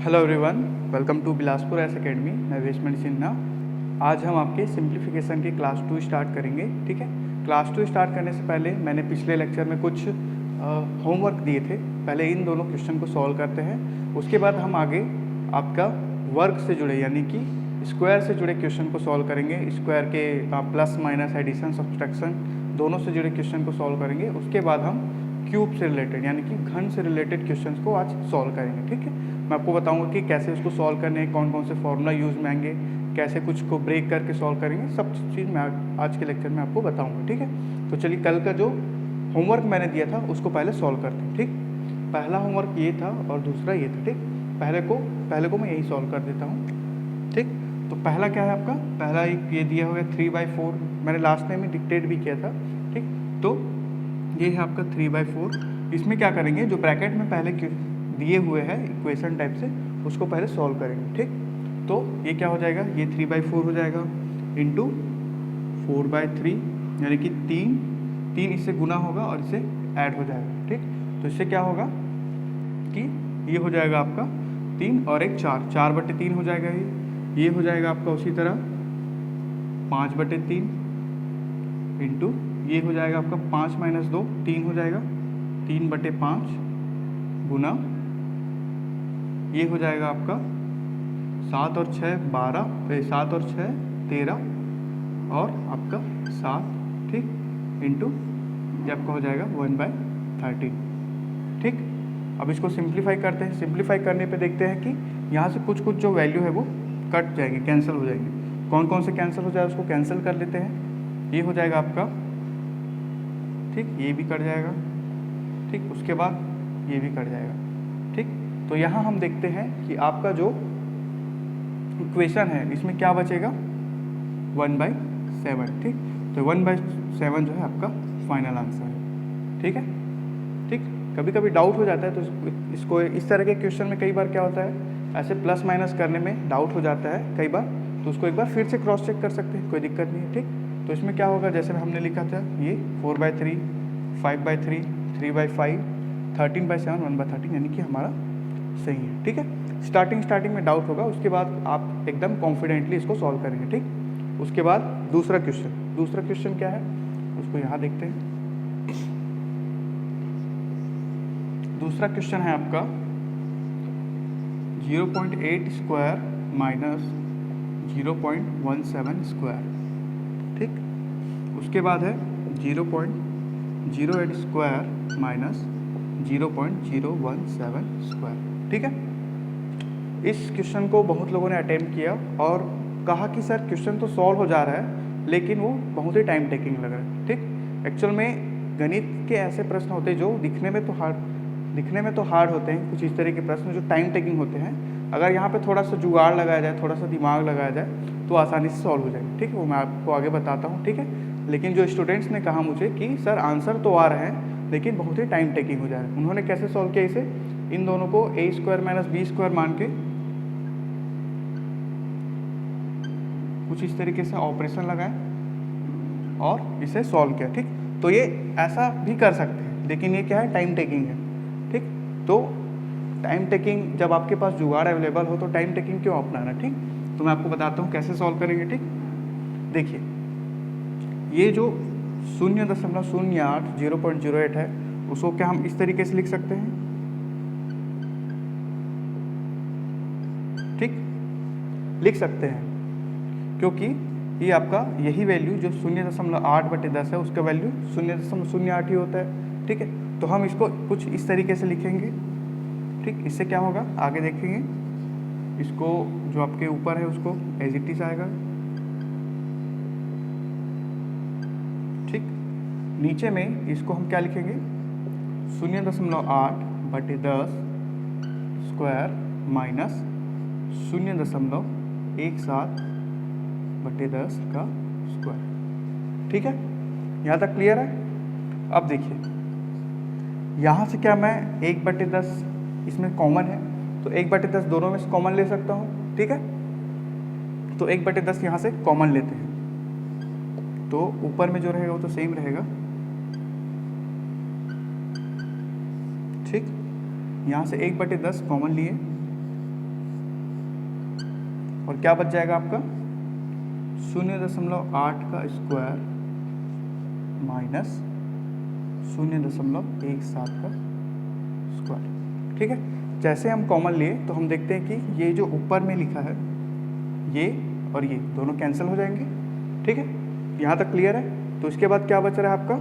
Hello everyone, welcome to Bilaspur S academy. मैं भेषमणि सिन्हा। आज हम आपके सिंप्लीफिकेशन की क्लास 2 स्टार्ट करेंगे। ठीक है, क्लास 2 स्टार्ट करने से पहले मैंने पिछले लेक्चर में कुछ होमवर्क दिए थे। पहले इन दोनों क्वेश्चन को सॉल्व करते हैं, उसके बाद हम आगे आपका वर्ग से जुड़े यानी कि स्क्वायर से जुड़े क्वेश्चन को सॉल्व करेंगे। स्क्वायर के प्लस माइनस एडिशन सब्सट्रैक्शन दोनों से जुड़े क्वेश्चन को सॉल्व करेंगे। उसके बाद हम क्यूब से रिलेटेड यानी कि घन से रिलेटेड क्वेश्चंस को आज सॉल्व करेंगे। ठीक है, मैं आपको बताऊंगा कि कैसे उसको सॉल्व करने हैं, कौन कौन से फॉर्मूला यूज में आएंगे, कैसे कुछ को ब्रेक करके सॉल्व करेंगे, सब चीज़ मैं आज के लेक्चर में आपको बताऊंगा। ठीक है, तो चलिए कल का जो होमवर्क मैंने दिया था उसको पहले सॉल्व करते हैं। ठीक, पहला होमवर्क ये था और दूसरा ये था। ठीक, पहले को मैं यही सॉल्व कर देता हूँ। ठीक, तो पहला क्या है आपका, पहला एक ये दिया हुआ है 3/4। मैंने लास्ट टाइम में डिक्टेट भी किया था। ठीक, तो ये है आपका 3/4। इसमें क्या करेंगे, जो ब्रैकेट में पहले दिए हुए हैं इक्वेशन टाइप से उसको पहले सॉल्व करेंगे। ठीक, तो ये क्या हो जाएगा, ये 3/4 हो जाएगा इंटू 4/3 यानी कि 3 इससे गुना होगा और इससे ऐड हो जाएगा। ठीक, तो इससे क्या होगा कि ये हो जाएगा आपका 3 और एक 4/3 हो जाएगा। ये हो जाएगा आपका उसी तरह 5/3 इंटू ये हो जाएगा आपका 5 - 2 3 हो जाएगा 3/5 गुना ये हो जाएगा आपका 7 और 6 12, 7 और 6 13 और आपका 7। ठीक, इंटू ये आपका हो जाएगा 1/13। ठीक, अब इसको सिंप्लीफाई करते हैं। सिंप्लीफाई करने पे देखते हैं कि यहाँ से कुछ जो वैल्यू है वो कट जाएंगे, कैंसिल हो जाएंगे। कौन कौन से कैंसिल हो जाए उसको कैंसिल कर लेते हैं। ये हो जाएगा आपका, ठीक, ये भी कट जाएगा। ठीक, उसके बाद ये भी कट जाएगा। ठीक, तो यहाँ हम देखते हैं कि आपका जो इक्वेशन है इसमें क्या बचेगा, 1/7। ठीक, तो 1/7 जो है आपका फाइनल आंसर है। ठीक है, ठीक, कभी कभी डाउट हो जाता है तो इसको इस तरह के क्वेश्चन में कई बार क्या होता है, ऐसे प्लस माइनस करने में डाउट हो जाता है कई बार, तो उसको एक बार फिर से क्रॉस चेक कर सकते हैं, कोई दिक्कत नहीं है। ठीक, तो इसमें क्या होगा, जैसे हमने लिखा था ये 4/3 5/3 3/5 13/7 1/13 यानी कि हमारा सही है। ठीक है, स्टार्टिंग में डाउट होगा, उसके बाद आप एकदम कॉन्फिडेंटली इसको सॉल्व करेंगे। ठीक, उसके बाद दूसरा क्वेश्चन क्या है उसको यहाँ देखते हैं। दूसरा क्वेश्चन है आपका 0.8 स्क्वायर माइनस 0.17 स्क्वायर। ठीक, उसके बाद है 0.08 स्क्वायर माइनस 0.017 स्क्वायर। ठीक है, इस क्वेश्चन को बहुत लोगों ने अटेम्प्ट किया और कहा कि सर क्वेश्चन तो सॉल्व हो जा रहा है लेकिन वो बहुत ही टाइम टेकिंग लग रहा है। ठीक, एक्चुअल में गणित के ऐसे प्रश्न होते हैं जो दिखने में तो हार्ड होते हैं, कुछ इस तरह के प्रश्न जो टाइम टेकिंग होते हैं। अगर यहाँ पे थोड़ा सा जुगाड़ लगाया जाए, थोड़ा सा दिमाग लगाया जाए तो आसानी से सॉल्व हो जाएगा। ठीक है, वो मैं आपको आगे बताता हूँ। ठीक है, लेकिन जो स्टूडेंट्स ने कहा मुझे कि सर आंसर तो आ रहे हैं लेकिन बहुत ही टाइम टेकिंग हो जा रहा है, उन्होंने कैसे सॉल्व किया इसे, इन दोनों को a² - b² मान के कुछ इस तरीके से ऑपरेशन लगाए और इसे सॉल्व किया। ठीक, तो ये ऐसा भी कर सकते हैं लेकिन ये क्या है, टाइम टेकिंग है। ठीक, तो टाइम टेकिंग, जब आपके पास जुगाड़ अवेलेबल हो तो टाइम टेकिंग क्यों अपनाना। ठीक, तो मैं आपको बताता हूँ कैसे सॉल्व करेंगे। ठीक, देखिए ये जो 0.08 0.08 है उसको क्या हम इस तरीके से लिख सकते हैं। ठीक, लिख सकते हैं क्योंकि ये आपका यही वैल्यू जो 0.8/10 है उसका वैल्यू 0.08 ही होता है। ठीक है, तो हम इसको कुछ इस तरीके से लिखेंगे। ठीक, इससे क्या होगा आगे देखेंगे, इसको जो आपके ऊपर है उसको एज इट इज आएगा। ठीक, नीचे में इसको हम क्या लिखेंगे, 0.8/10 स्क्वायर माइनस 0.17/10 का स्क्वायर। ठीक है, यहाँ तक क्लियर है। अब देखिए यहाँ से क्या मैं 1/10 इसमें कॉमन है तो 1/10 दोनों में से कॉमन ले सकता हूँ। ठीक है, तो 1/10 यहाँ से कॉमन लेते हैं तो ऊपर में जो रहेगा वो तो सेम रहेगा। ठीक, यहाँ से 1/10 कॉमन लिए और क्या बच जाएगा आपका 0.8 का स्क्वायर माइनस 0.17 का स्क्वायर। ठीक है, जैसे हम कॉमन लिए तो हम देखते हैं कि ये जो ऊपर में लिखा है ये और ये दोनों कैंसिल हो जाएंगे। ठीक है, यहाँ तक क्लियर है। तो इसके बाद क्या बच रहा है आपका,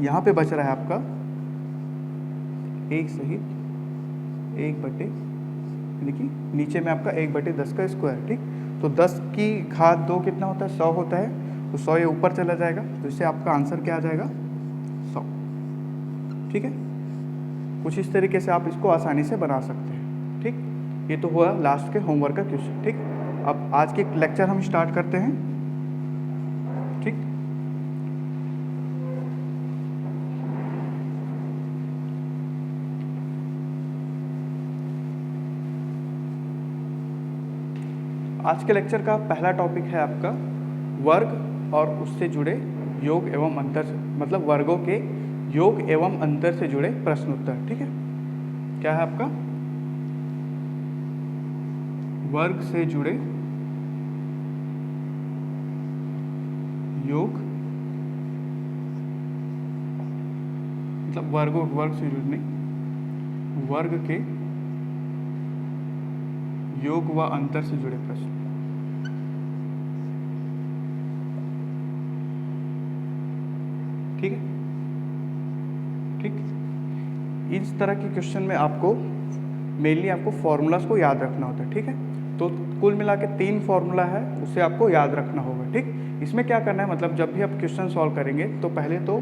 यहाँ पे बच रहा है आपका 1 सहित 1/, देखिए नीचे में आपका 1/10 का स्क्वायर। ठीक, तो 10 की घात 2 कितना होता है, 100 होता है। तो 100 ये ऊपर चला जाएगा, तो इससे आपका आंसर क्या आ जाएगा, 100। ठीक है, कुछ इस तरीके से आप इसको आसानी से बना सकते हैं। ठीक, ये तो हुआ लास्ट के होमवर्क का क्वेश्चन। ठीक, अब आज के लेक्चर हम स्टार्ट करते हैं। ठीक, आज के लेक्चर का पहला टॉपिक है आपका वर्ग और उससे जुड़े योग एवं अंतर से, मतलब वर्गों के योग एवं अंतर से जुड़े प्रश्न उत्तर। ठीक है, क्या है आपका वर्ग से जुड़े योग, मतलब वर्ग से जुड़ने वर्ग के योग व अंतर से जुड़े प्रश्न। ठीक है, ठीक, इस तरह के क्वेश्चन में आपको मेनली आपको फॉर्मूलाज को याद रखना होता है। ठीक है, तो कुल मिला के 3 फॉर्मूला है, उसे आपको याद रखना होगा। ठीक, इसमें क्या करना है, मतलब जब भी आप क्वेश्चन सॉल्व करेंगे तो पहले तो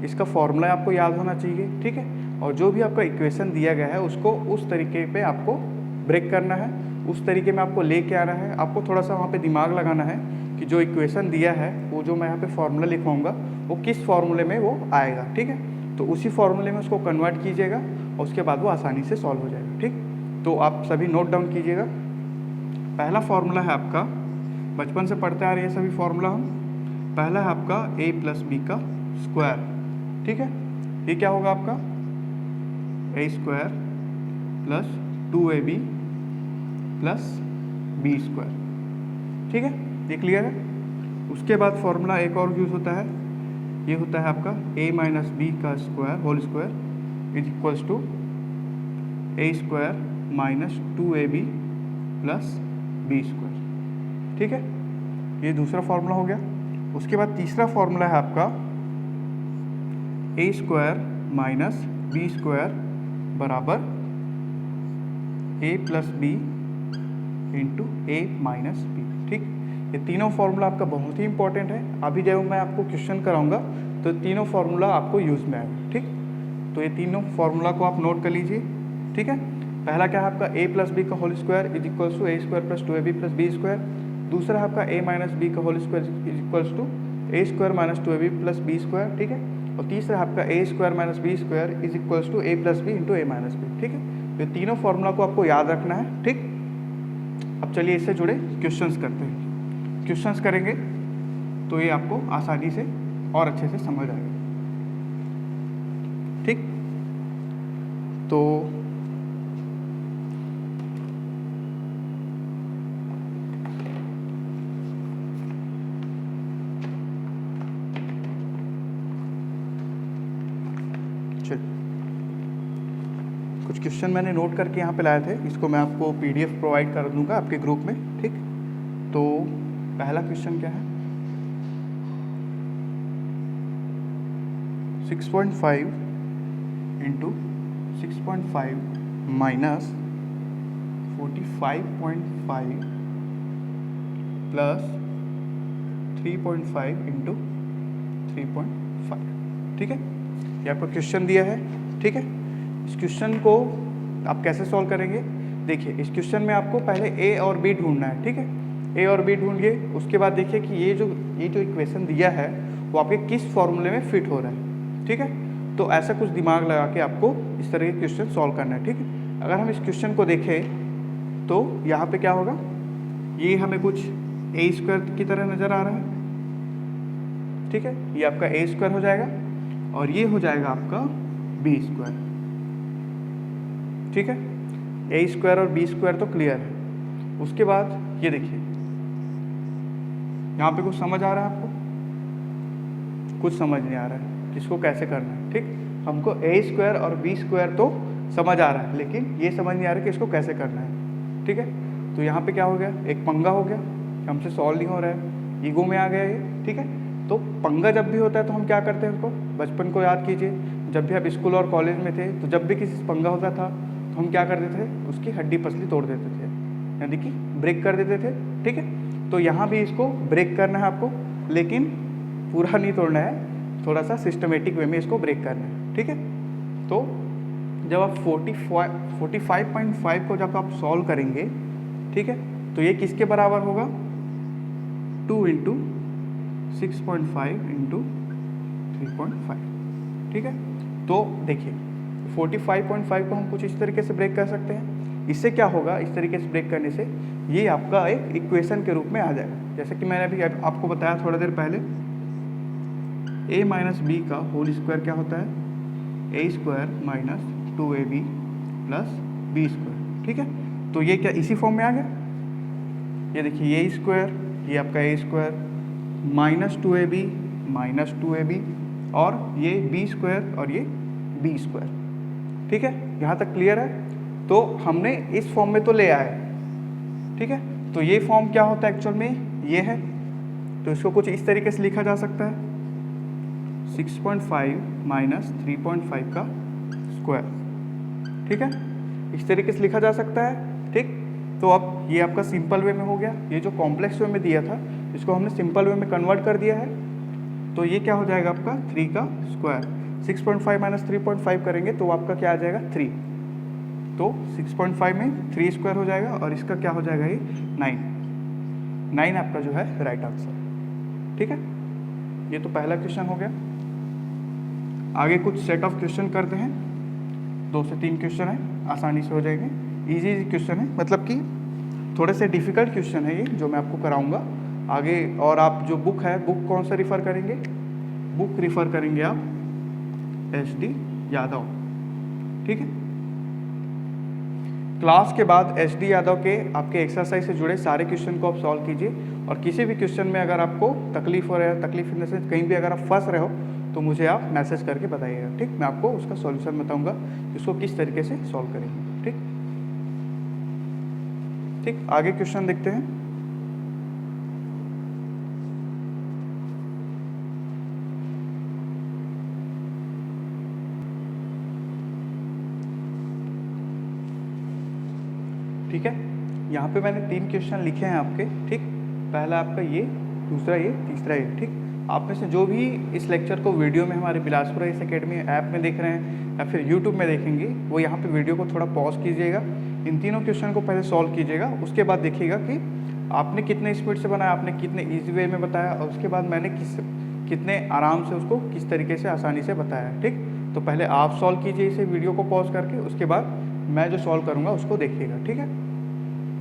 इसका फॉर्मूला आपको याद होना चाहिए। ठीक है, और जो भी आपका इक्वेशन दिया गया है उसको उस तरीके पे आपको ब्रेक करना है, उस तरीके में आपको लेके आना है। आपको थोड़ा सा वहाँ पे दिमाग लगाना है कि जो इक्वेशन दिया है वो जो मैं यहाँ पे फॉर्मूला लिखवाऊंगा वो किस फॉर्मूले में वो आएगा। ठीक है, तो उसी फॉर्मूले में उसको कन्वर्ट कीजिएगा और उसके बाद वो आसानी से सॉल्व हो जाएगा। ठीक, तो आप सभी नोट डाउन कीजिएगा। पहला फॉर्मूला है आपका, बचपन से पढ़ते आ रहे हैं सभी फॉर्मूला हम। पहला है आपका a + b का स्क्वायर। ठीक है, ये क्या होगा आपका a² + 2ab + b²। ठीक है, ये क्लियर है। उसके बाद फॉर्मूला एक और यूज़ होता है, ये होता है आपका a - b का square whole square = a² - 2ab + b²। ठीक है, ये दूसरा फॉर्मूला हो गया। उसके बाद तीसरा फॉर्मूला है आपका a² - b² बराबर a + b × a - b। ठीक, ये तीनों फार्मूला आपका बहुत ही इंपॉर्टेंट है। अभी जब मैं आपको क्वेश्चन कराऊंगा तो तीनों फार्मूला आपको यूज़ में आएगा। ठीक, तो ये तीनों फार्मूला को आप नोट कर लीजिए। ठीक है, पहला क्या है आपका a + b का whole square = a² + 2ab + b²। दूसरा है आपका a - b का whole square = a² - 2ab + b²। ठीक है, और तीसरा है आपका a² - b² = a + b × a - b। ठीक है, तो ये तीनों फार्मूला को आपको याद रखना है। ठीक, अब चलिए इससे जुड़े क्वेश्चंस करते हैं। क्वेश्चंस करेंगे तो ये आपको आसानी से और अच्छे से समझ आएगा। ठीक, तो कुछ क्वेश्चन मैंने नोट करके यहाँ पे लाए थे, इसको मैं आपको PDF प्रोवाइड कर दूंगा आपके ग्रुप में। ठीक, तो पहला क्वेश्चन क्या है, 6.5 × 6.5 - 45.5 + 3.5 × 3.5। ठीक है, ये आपका क्वेश्चन दिया है। ठीक है, इस क्वेश्चन को आप कैसे सॉल्व करेंगे, देखिए इस क्वेश्चन में आपको पहले a और b ढूंढना है। ठीक है, a और b ढूंढिए। उसके बाद देखिए कि ये जो इक्वेशन दिया है वो आपके किस फॉर्मूले में फिट हो रहा है। ठीक है, तो ऐसा कुछ दिमाग लगा के आपको इस तरह के क्वेश्चन सॉल्व करना है। ठीक है, अगर हम इस क्वेश्चन को देखें तो यहाँ पे क्या होगा, ये हमें कुछ a² की तरह नज़र आ रहा है। ठीक है, ये आपका a² हो जाएगा और ये हो जाएगा आपका b²। ठीक है, a² और b² तो क्लियर है। उसके बाद ये देखिए, यहाँ पे कुछ समझ आ रहा है आपको? कुछ समझ नहीं आ रहा है किसको कैसे करना है, ठीक। हमको ए स्क्वायर और बी स्क्वायर तो समझ आ रहा है, लेकिन ये समझ नहीं आ रहा है कि इसको कैसे करना है, ठीक है। तो यहाँ पे क्या हो गया, एक पंगा हो गया, हमसे सॉल्व नहीं हो रहा है, ईगो में आ गया ये, ठीक है। तो पंगा जब भी होता है तो हम क्या करते हैं उसको, बचपन को याद कीजिए, जब भी आप स्कूल और कॉलेज में थे तो जब भी किसी से पंगा होता था तो हम क्या करते थे, उसकी हड्डी पसली तोड़ देते थे, यानी कि ब्रेक कर देते थे, ठीक है। तो यहाँ भी इसको ब्रेक करना है आपको, लेकिन पूरा नहीं तोड़ना है, थोड़ा सा सिस्टमेटिक वे में इसको ब्रेक करना है, ठीक है। तो जब आप 45.5 को जब आप सॉल्व करेंगे, ठीक है, तो ये किसके बराबर होगा, 2 इंटू 6.5 इंटू 3.5, ठीक है। तो देखिए 45.5 को हम कुछ इस तरीके से ब्रेक कर सकते हैं। इससे क्या होगा, इस तरीके से ब्रेक करने से ये आपका एक इक्वेशन के रूप में आ जाएगा। जैसे कि मैंने अभी आपको बताया थोड़ा देर पहले, a माइनस बी का होल स्क्वायर क्या होता है, a square minus 2ab plus B square, ठीक है। तो ये क्या इसी फॉर्म में आ गया, ये देखिए ये स्क्वायर, ये आपका a स्क्वायर माइनस 2ab और ये बी स्क्वायर और ये बी स्क्वायर, ठीक है। यहाँ तक क्लियर है। तो हमने इस फॉर्म में तो ले आए, ठीक है। तो ये फॉर्म क्या होता है एक्चुअल में, ये है। तो इसको कुछ इस तरीके से लिखा जा सकता है, 6.5 माइनस 3.5 का स्क्वायर, ठीक है, इस तरीके से लिखा जा सकता है, ठीक। तो अब ये आपका सिंपल वे में हो गया, ये जो कॉम्प्लेक्स वे में दिया था इसको हमने सिंपल वे में कन्वर्ट कर दिया है। तो ये क्या हो जाएगा आपका 3 का स्क्वायर, 6.5 माइनस 3.5 करेंगे तो आपका क्या आ जाएगा 3। तो 6.5 में 3 स्क्वायर हो जाएगा और इसका क्या हो जाएगा ये 9 आपका जो है राइट आंसर, ठीक है। ये तो पहला क्वेश्चन हो गया। आगे कुछ सेट ऑफ क्वेश्चन करते हैं, 2 से 3 क्वेश्चन है, आसानी से हो जाएंगे, इजी क्वेश्चन है, मतलब कि थोड़े से डिफिकल्ट क्वेश्चन है ये जो मैं आपको कराऊंगा आगे। और आप जो बुक है, बुक कौन सा रिफ़र करेंगे, बुक रिफ़र करेंगे आप SD यादव, ठीक है। क्लास के बाद SD यादव के आपके एक्सरसाइज से जुड़े सारे क्वेश्चन को आप सॉल्व कीजिए, और किसी भी क्वेश्चन में अगर आपको तकलीफ हो रहा है, तकलीफ इन द सेंस कहीं भी अगर आप फंस रहे हो तो मुझे आप मैसेज करके बताइएगा, ठीक। मैं आपको उसका सॉल्यूशन बताऊंगा, इसको किस तरीके से सॉल्व करेंगे, ठीक। ठीक, आगे क्वेश्चन देखते हैं। ठीक है, यहाँ पे मैंने 3 क्वेश्चन लिखे हैं आपके, ठीक। पहला आपका ये, दूसरा ये, तीसरा ये, ठीक। आप में से जो भी इस लेक्चर को वीडियो में हमारे बिलासपुर आईएएस एकेडमी ऐप में देख रहे हैं या फिर यूट्यूब में देखेंगे, वो यहाँ पे वीडियो को थोड़ा पॉज कीजिएगा, इन तीनों क्वेश्चन को पहले सॉल्व कीजिएगा, उसके बाद देखिएगा कि आपने कितने स्पीड से बनाया, आपने कितने ईजी वे में बताया, और उसके बाद मैंने कितने आराम से उसको किस तरीके से आसानी से बताया, ठीक। तो पहले आप सॉल्व कीजिए इसे वीडियो को पॉज करके, उसके बाद मैं जो सॉल्व करूँगा उसको देखिएगा, ठीक है।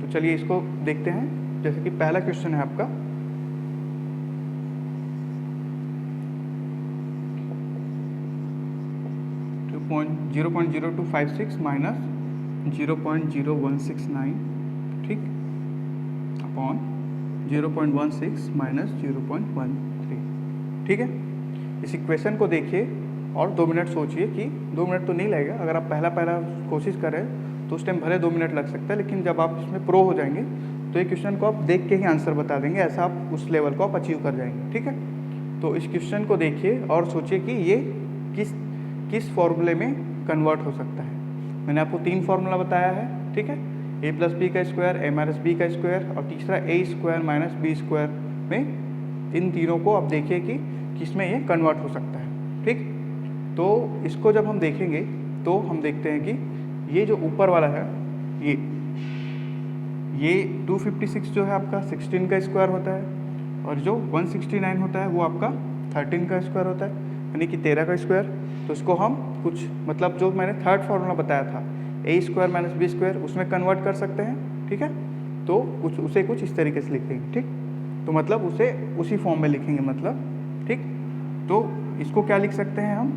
तो चलिए इसको देखते हैं। जैसे कि पहला क्वेश्चन है आपका, पॉइंट 0.0256 माइनस 0.0169, ठीक, अपॉन 0.16 माइनस 0.13, ठीक है। इस इक्वेशन को देखिए और 2 मिनट सोचिए, कि 2 मिनट तो नहीं लगेगा, अगर आप पहला कोशिश करें तो उस टाइम भले 2 मिनट लग सकता है, लेकिन जब आप इसमें प्रो हो जाएंगे तो ये क्वेश्चन को आप देख के ही आंसर बता देंगे, ऐसा आप उस लेवल को आप अचीव कर जाएंगे, ठीक है। तो इस क्वेश्चन को देखिए और सोचिए कि ये किस फॉर्मूले में कन्वर्ट हो सकता है। मैंने आपको 3 फार्मूला बताया है, ठीक है, a प्लस बी का स्क्वायर, a माइनस बी का स्क्वायर, और तीसरा a square minus b square में, इन तीनों को आप देखिए कि किस में ये कन्वर्ट हो सकता है, ठीक। तो इसको जब हम देखेंगे तो हम देखते हैं कि ये जो ऊपर वाला है, ये 256 जो है आपका 16 का स्क्वायर होता है, और जो 169 होता है वो आपका 13 का स्क्वायर होता है, यानी कि 13 का स्क्वायर। तो इसको हम कुछ, मतलब जो मैंने थर्ड फार्मूला बताया था a square minus b square, उसमें कन्वर्ट कर सकते हैं, ठीक है। तो उसे कुछ इस तरीके से लिखेंगे, ठीक। तो मतलब उसे उसी फॉर्म में लिखेंगे, मतलब, ठीक। तो इसको क्या लिख सकते हैं हम,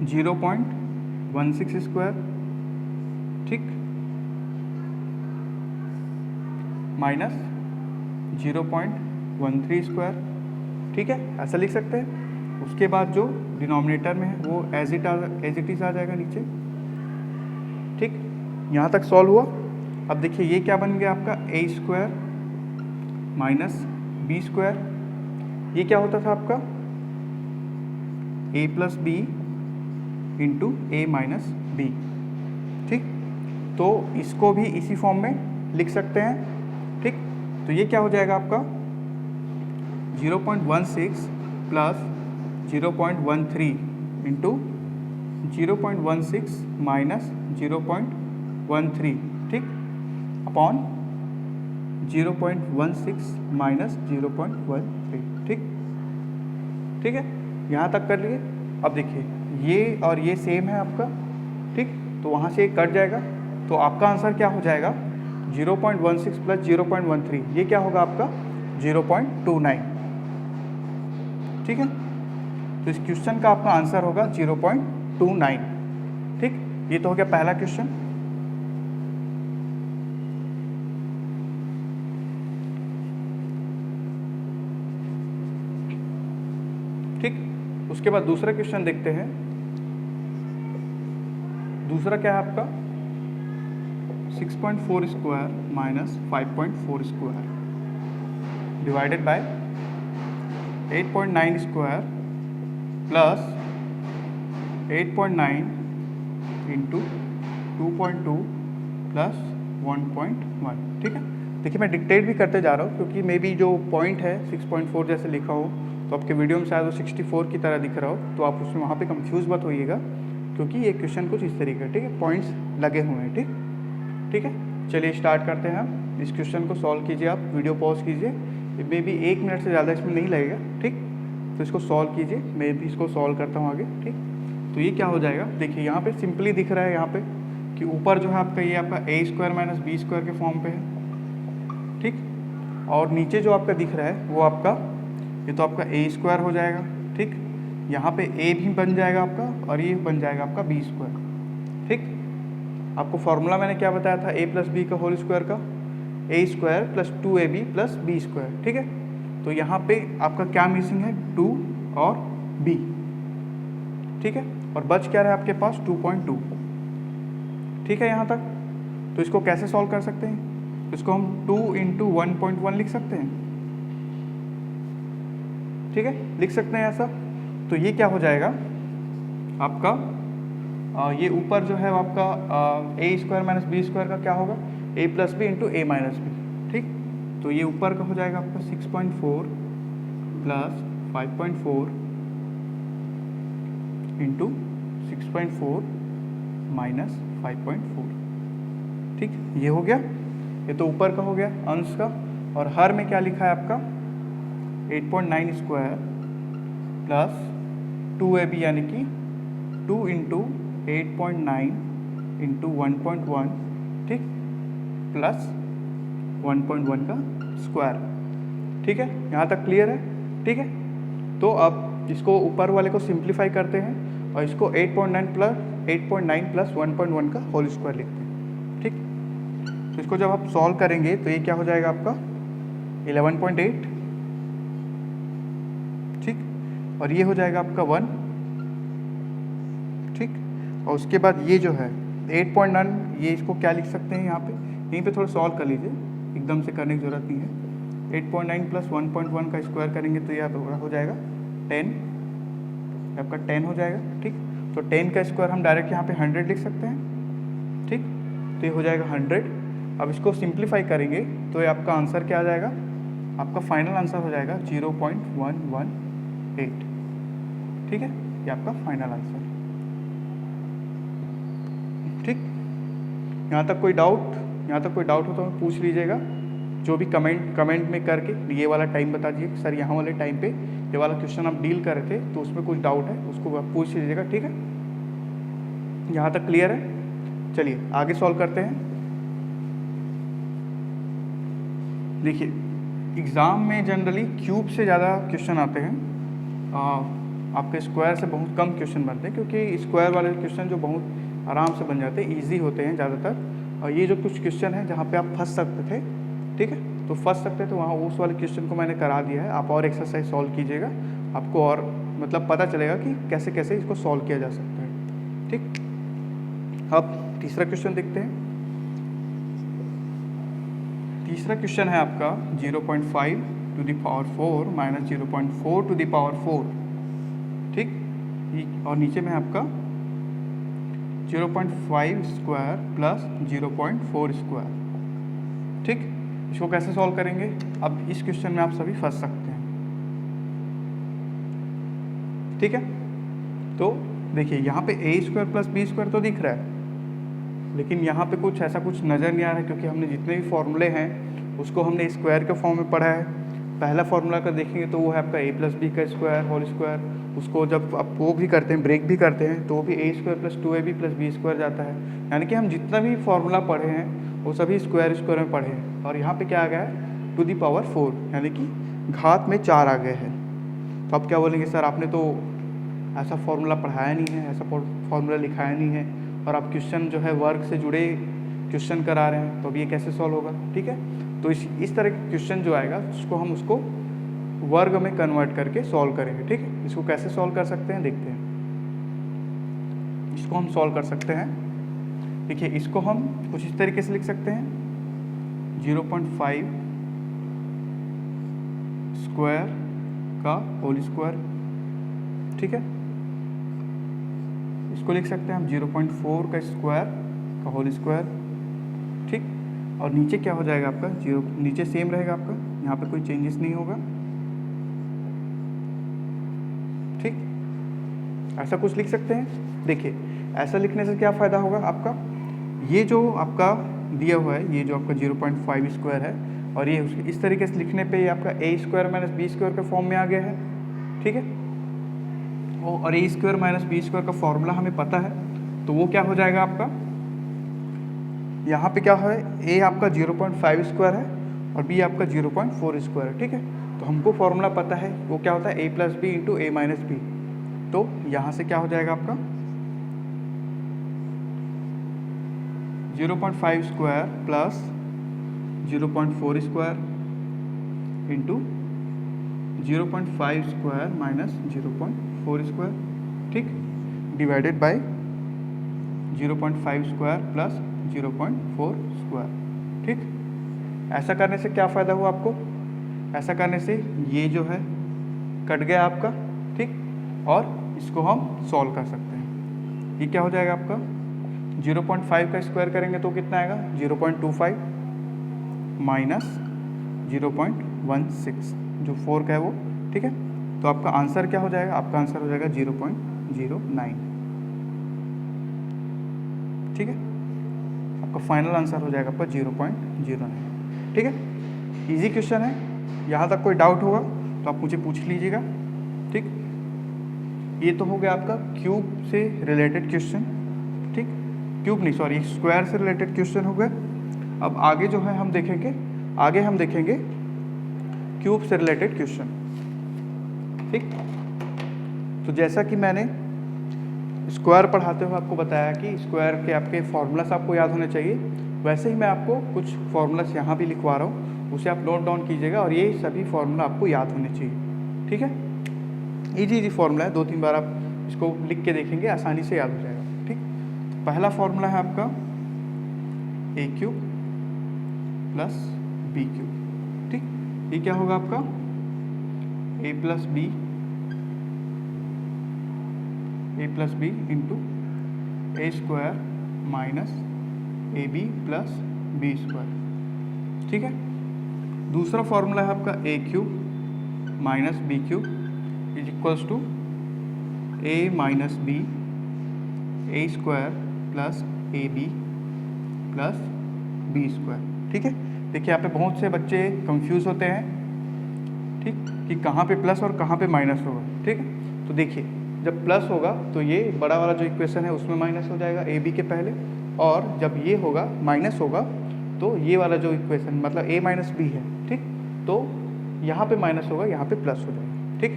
0.16 स्क्वायर, ठीक, माइनस 0.13 स्क्वायर, ठीक है, ऐसा लिख सकते हैं। उसके बाद जो डिनोमिनेटर में है वो एज इट इज आ जाएगा नीचे, ठीक। यहाँ तक सॉल्व हुआ। अब देखिए ये क्या बन गया आपका ए स्क्वायर माइनस बी स्क्वायर, ये क्या होता था आपका ए plus B into A minus B, ठीक। तो इसको भी इसी फॉर्म में लिख सकते हैं, ठीक। तो ये क्या हो जाएगा आपका 0.16 प्लस 0.13 इंटू 0.16 माइनस 0.13, ठीक, अपॉन 0.16 माइनस 0.13, ठीक, ठीक है। यहाँ तक कर लिए। अब देखिए ये और ये सेम है आपका, ठीक, तो वहाँ से कट जाएगा, तो आपका आंसर क्या हो जाएगा 0.16 प्लस 0.13, ये क्या होगा आपका 0.29, ठीक है। तो इस क्वेश्चन का आपका आंसर होगा 0.29, ठीक। ये तो हो गया पहला क्वेश्चन। ठीक, उसके बाद दूसरा क्वेश्चन देखते हैं। दूसरा क्या है आपका 6.4 square minus 5.4 square divided by 8.9 square plus 8.9 into 2.2 plus 1.1, ठीक है। देखिए मैं डिक्टेट भी करते जा रहा हूँ क्योंकि मे बी जो पॉइंट है 6.4 जैसे लिखा हो तो आपके वीडियो में शायद वो 64 की तरह दिख रहा हो, तो आप उसमें वहाँ पे कंफ्यूज मत होइएगा क्योंकि ये क्वेश्चन कुछ इस तरीके, ठीक है, पॉइंट्स लगे हुए हैं, ठीक, ठीक है। चलिए स्टार्ट करते हैं हम। इस क्वेश्चन को सॉल्व कीजिए, आप वीडियो पॉज कीजिए, मे बी 1 मिनट से ज़्यादा इसमें नहीं लगेगा, ठीक। तो इसको सॉल्व कीजिए, मैं भी इसको सॉल्व करता हूँ आगे, ठीक। तो ये क्या हो जाएगा, देखिए यहाँ पे सिंपली दिख रहा है यहाँ पे कि ऊपर जो है आपका ये आपका ए स्क्वायर माइनस बी स्क्वायर के फॉर्म पे है, ठीक। और नीचे जो आपका दिख रहा है वो आपका ये तो आपका ए स्क्वायर हो जाएगा, ठीक। यहाँ पे ए भी बन जाएगा आपका और ये बन जाएगा आपका बी स्क्वायर, ठीक। आपको फॉर्मूला मैंने क्या बताया था ए प्लस बी का होल स्क्वायर का, A square plus 2ab plus B square, ठीक है। तो यहाँ पे आपका क्या मिसिंग है 2 और b, ठीक है, और बच क्या रहा है आपके पास 2.2, ठीक है यहाँ तक। तो इसको कैसे सॉल्व कर सकते हैं, इसको हम 2 इंटू 1.1 लिख सकते हैं, ठीक है, लिख सकते हैं ऐसा। तो ये क्या हो जाएगा आपका ये ऊपर जो है आपका ए स्क्वायर माइनस बी स्क्वायर का क्या होगा ए plus B into A minus B, ठीक। तो ये ऊपर का हो जाएगा आपका 6.4 प्लस 5.4 इंटू 6.4 माइनस 5.4, ठीक, ये हो गया। ये तो ऊपर का हो गया अंश का, और हर में क्या लिखा है आपका 8.9 स्क्वायर प्लस 2ab यानी कि 2 इंटू 8.9 इंटू 1.1, ठीक, प्लस 1.1 का स्क्वायर, ठीक है, यहाँ तक क्लियर है, ठीक है। तो अब इसको ऊपर वाले को सिंप्लीफाई करते हैं और इसको 8.9 प्लस 1.1 का होल स्क्वायर लिखते हैं, ठीक। तो इसको जब आप सॉल्व करेंगे तो ये क्या हो जाएगा आपका 11.8, ठीक, और ये हो जाएगा आपका 1, ठीक। और उसके बाद ये जो है 8.9, ये इसको क्या लिख सकते हैं यहाँ पे, यहीं पे थोड़ा सॉल्व कर लीजिए, एकदम से करने की ज़रूरत नहीं है। 8.9 प्लस 1.1 का स्क्वायर करेंगे तो ये हो जाएगा 10, आपका 10 हो जाएगा, ठीक। तो 10 का स्क्वायर हम डायरेक्ट यहाँ पे 100 लिख सकते हैं, ठीक। तो ये हो जाएगा 100। अब इसको सिंप्लीफाई करेंगे तो ये आपका आंसर क्या आ जाएगा, आपका फाइनल आंसर हो जाएगा 0.118, ठीक है, ये आपका फाइनल आंसर, ठीक। यहाँ तक कोई डाउट, यहाँ तक कोई डाउट हो तो पूछ लीजिएगा, जो भी कमेंट में करके ये वाला टाइम बता दीजिए सर यहाँ वाले टाइम पे ये वाला क्वेश्चन आप डील कर रहे थे तो उसमें कुछ डाउट है उसको आप पूछ लीजिएगा, ठीक है। यहाँ तक क्लियर है। चलिए आगे सॉल्व करते हैं। देखिए एग्ज़ाम में जनरली क्यूब से ज़्यादा क्वेश्चन आते हैं, आपके स्क्वायर से बहुत कम क्वेश्चन बनते हैं क्योंकि स्क्वायर वाले क्वेश्चन जो बहुत आराम से बन जाते हैं, ईजी होते हैं ज़्यादातर। और ये जो कुछ क्वेश्चन हैं जहाँ पे आप फंस सकते थे ठीक है। तो फंस सकते हैं, तो वहाँ उस वाले क्वेश्चन को मैंने करा दिया है, आप और एक्सरसाइज सॉल्व कीजिएगा, आपको और मतलब पता चलेगा कि कैसे कैसे इसको सॉल्व किया जा सकता है। ठीक, अब तीसरा क्वेश्चन देखते हैं। तीसरा क्वेश्चन है आपका 0.5 to the power 4 minus 0.4 to the power 4। ठीक, और नीचे में आपका 0.5 स्क्वायर प्लस 0.4 स्क्वायर। ठीक, इसको कैसे सॉल्व करेंगे? अब इस क्वेश्चन में आप सभी फंस सकते हैं। ठीक है, तो देखिए यहाँ पे a square plus B square तो दिख रहा है, लेकिन यहाँ पे कुछ ऐसा कुछ नज़र नहीं आ रहा है, क्योंकि हमने जितने भी फॉर्मूले हैं उसको हमने स्क्वायर के फॉर्म में पढ़ा है। पहला फॉर्मूला का देखेंगे तो वो है आपका a प्लस बी का स्क्वायर होल स्क्वायर। उसको जब आप वो भी करते हैं, ब्रेक भी करते हैं, तो वो भी a square plus 2ab plus B square जाता है। यानी कि हम जितना भी फॉर्मूला पढ़े हैं वो सभी स्क्वायर स्क्वायर में पढ़े हैं। और यहाँ पे क्या आ गया है? टू दी पावर 4, यानी कि घात में 4 आ गए हैं। तो आप क्या बोलेंगे, सर आपने तो ऐसा फॉर्मूला पढ़ाया नहीं है, ऐसा फॉर्मूला लिखाया नहीं है, और आप क्वेश्चन जो है वर्ग से जुड़े क्वेश्चन करा रहे हैं, तो अब ये कैसे सॉल्व होगा? ठीक है, तो इस तरह के क्वेश्चन जो आएगा उसको वर्ग में कन्वर्ट करके सॉल्व करेंगे। ठीक है, इसको कैसे सॉल्व कर सकते हैं देखते हैं। इसको हम सॉल्व कर सकते हैं, देखिए इसको हम कुछ इस तरीके से लिख सकते हैं, 0.5 स्क्वायर का होल स्क्वायर। ठीक है, इसको लिख सकते हैं हम 0.4 का स्क्वायर का होल स्क्वायर। ठीक, और नीचे क्या हो जाएगा आपका? 0, नीचे सेम रहेगा आपका, यहाँ पे कोई चेंजेस नहीं होगा। ठीक, ऐसा कुछ लिख सकते हैं। देखिए ऐसा लिखने से क्या फ़ायदा होगा आपका? ये जो आपका दिया हुआ है, ये जो आपका 0.5 स्क्वायर है, और ये इस तरीके से लिखने पे ये आपका a square minus b square के फॉर्म में आ गया है। ठीक है, और a square minus b square का फॉर्मूला हमें पता है, तो वो क्या हो जाएगा आपका? यहाँ पे क्या है? a आपका 0.5 स्क्वायर है और b आपका 0.4 स्क्वायर है। ठीक है, तो हमको फॉर्मूला पता है, वो क्या होता है? a plus B into A minus B. तो यहाँ से क्या हो जाएगा आपका? 0.5 square plus 0.4 square into 0.5 square minus 0.4 square. ठीक, divided by 0.5 square plus 0.4 square. ठीक, ऐसा करने से क्या फ़ायदा हुआ आपको? ऐसा करने से ये जो है कट गया आपका। ठीक, और इसको हम सॉल्व कर सकते हैं। ये क्या हो जाएगा आपका? 0.5 का स्क्वायर करेंगे तो कितना आएगा? 0.25 माइनस 0.16, जो 4 का है वो। ठीक है, तो आपका आंसर क्या हो जाएगा? आपका आंसर हो जाएगा 0.09। ठीक है, आपका फाइनल आंसर हो जाएगा आपका 0.09। ठीक है, इजी क्वेश्चन है। यहाँ तक कोई डाउट होगा तो आप मुझे पूछ लीजिएगा। ठीक, ये तो हो गया आपका क्यूब से रिलेटेड क्वेश्चन। ठीक, क्यूब नहीं, सॉरी, स्क्वायर से रिलेटेड क्वेश्चन हो गए। अब आगे जो है हम देखेंगे, आगे हम देखेंगे क्यूब से रिलेटेड क्वेश्चन। ठीक, तो जैसा कि मैंने स्क्वायर पढ़ाते हुए आपको बताया कि स्क्वायर के आपके फॉर्मूलास आपको याद होने चाहिए, वैसे ही मैं आपको कुछ फॉर्मूलास यहाँ भी लिखवा रहा हूँ, उसे आप नोट डाउन कीजिएगा, और ये सभी फॉर्मूला आपको याद होने चाहिए। ठीक है, इजी फॉर्मूला है, 2-3 बार आप इसको लिख के देखेंगे, आसानी से याद हो जाएगा। ठीक, पहला फॉर्मूला है आपका a cube plus b cube. ठीक, ये क्या होगा आपका? a plus B into A square minus A B plus B square. ठीक है, दूसरा फॉर्मूला है आपका a cube minus B cube is equals to a minus b a square plus a B plus B square. ठीक है, देखिए यहाँ पे बहुत से बच्चे कंफ्यूज होते हैं, ठीक, कि कहाँ पे प्लस और कहाँ पे माइनस होगा। ठीक है, तो देखिए जब प्लस होगा तो ये बड़ा वाला जो इक्वेशन है उसमें माइनस हो जाएगा ए बी के पहले, और जब ये होगा माइनस होगा तो ये वाला जो इक्वेशन मतलब a माइनस बी है, ठीक, तो यहाँ पे माइनस होगा, यहाँ पे प्लस हो जाएगा। ठीक,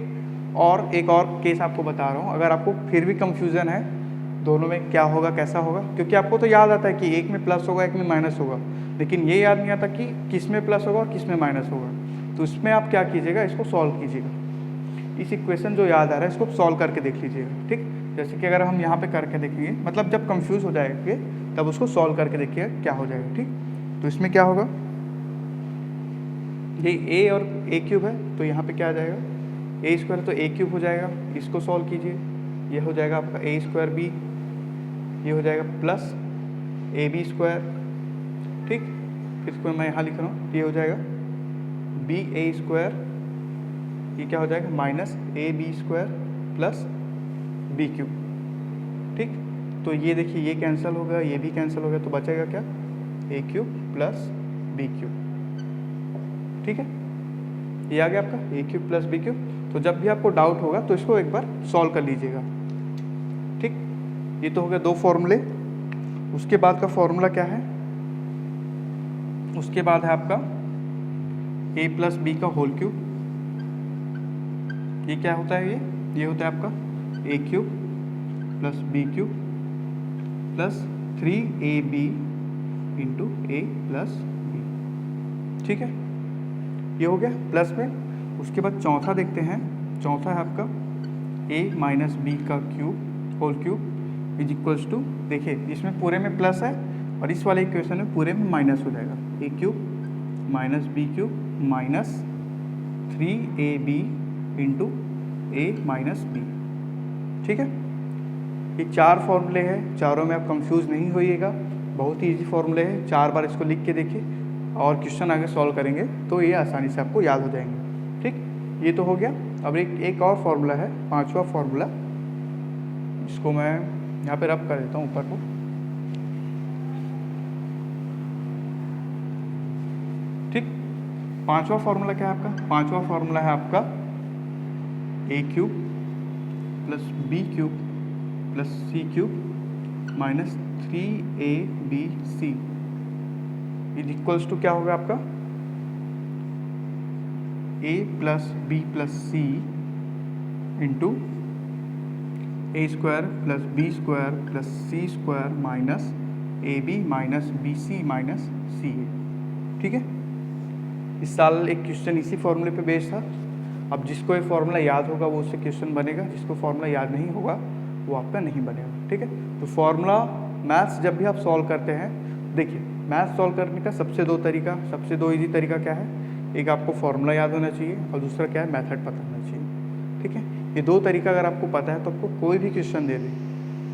और एक और केस आपको बता रहा हूँ, अगर आपको फिर भी कंफ्यूजन है दोनों में क्या होगा कैसा होगा, क्योंकि आपको तो याद आता है कि एक में प्लस होगा एक में माइनस होगा, लेकिन ये याद नहीं आता कि किस में प्लस होगा और किस में माइनस होगा। तो इसमें आप क्या कीजिएगा, इसको सॉल्व कीजिएगा। इस इक्वेशन जो याद आ रहा है इसको सॉल्व करके देख लीजिएगा, ठीक। जैसे कि अगर हम यहाँ पे करके देखेंगे, मतलब जब कंफ्यूज हो जाएंगे तब उसको सॉल्व करके देखिएगा क्या हो जाएगा, ठीक। तो इसमें क्या होगा, ये a और a क्यूब है तो यहाँ पे क्या आ जाएगा, a स्क्वायर तो a क्यूब हो जाएगा, इसको सॉल्व कीजिए, ये हो जाएगा आपका a स्क्वायर b, ये हो जाएगा प्लस ए बी स्क्वायर, ठीक। फिर इसको मैं यहाँ लिख रहा हूँ, ये हो जाएगा बी ए स्क्वायर, ये क्या हो जाएगा माइनस ए b square plus B cube, ठीक। तो ये देखिए ये कैंसिल हो गया, ये भी कैंसिल हो गया, तो बचेगा क्या, ए क्यूब प्लस बी क्यूब, ठीक है। ये आ गया आपका ए क्यूब प्लस बी क्यूब। तो जब भी आपको डाउट होगा तो इसको एक बार सॉल्व कर लीजिएगा, ठीक। ये तो हो गया दो फॉर्मूले। उसके बाद का फॉर्मूला क्या है, उसके बाद है आपका a प्लस बी का होल क्यूब। ये क्या होता है, ये होता है आपका ए cube plus B cube plus 3ab into ए प्लस बी, ठीक है। ये हो गया प्लस में। उसके बाद चौथा देखते हैं, चौथा है आपका a माइनस बी का cube whole cube is equals to, देखिए इसमें पूरे में प्लस है और इस वाले इक्वेशन में पूरे में माइनस हो जाएगा, ए cube minus B cube minus 3ab into A minus B, ठीक है। ये चार फॉर्मूले हैं, चारों में आप कंफ्यूज नहीं होइएगा, बहुत ही इजी फॉर्मूले हैं। 4 बार इसको लिख के देखिए और क्वेश्चन आगे सॉल्व करेंगे तो ये आसानी से आपको याद हो जाएंगे, ठीक। ये तो हो गया। अब एक और फार्मूला है, पांचवा फार्मूला, इसको मैं यहाँ पे रब कर देता हूँ ऊपर को, ठीक। पांचवा फार्मूला क्या है आपका, पांचवा फार्मूला है आपका ए cube plus B cube plus C cube minus 3abc is equals to क्या होगा आपका, a plus B plus C into A square plus B square plus C square minus A B minus B C minus सी ए, ठीक है। इस साल एक question इसी फॉर्मूले पे बेस्ड था। अब जिसको ये फॉर्मूला याद होगा वो उससे क्वेश्चन बनेगा, जिसको फॉर्मूला याद नहीं होगा वो आपका नहीं बनेगा, ठीक है। तो फॉर्मूला मैथ्स जब भी आप सॉल्व करते हैं, देखिए मैथ्स सॉल्व करने का सबसे दो इजी तरीका क्या है, एक आपको फॉर्मूला याद होना चाहिए और दूसरा क्या है, मेथड पता होना चाहिए, ठीक है। ये दो तरीका अगर आपको पता है तो आपको कोई भी क्वेश्चन दे दे,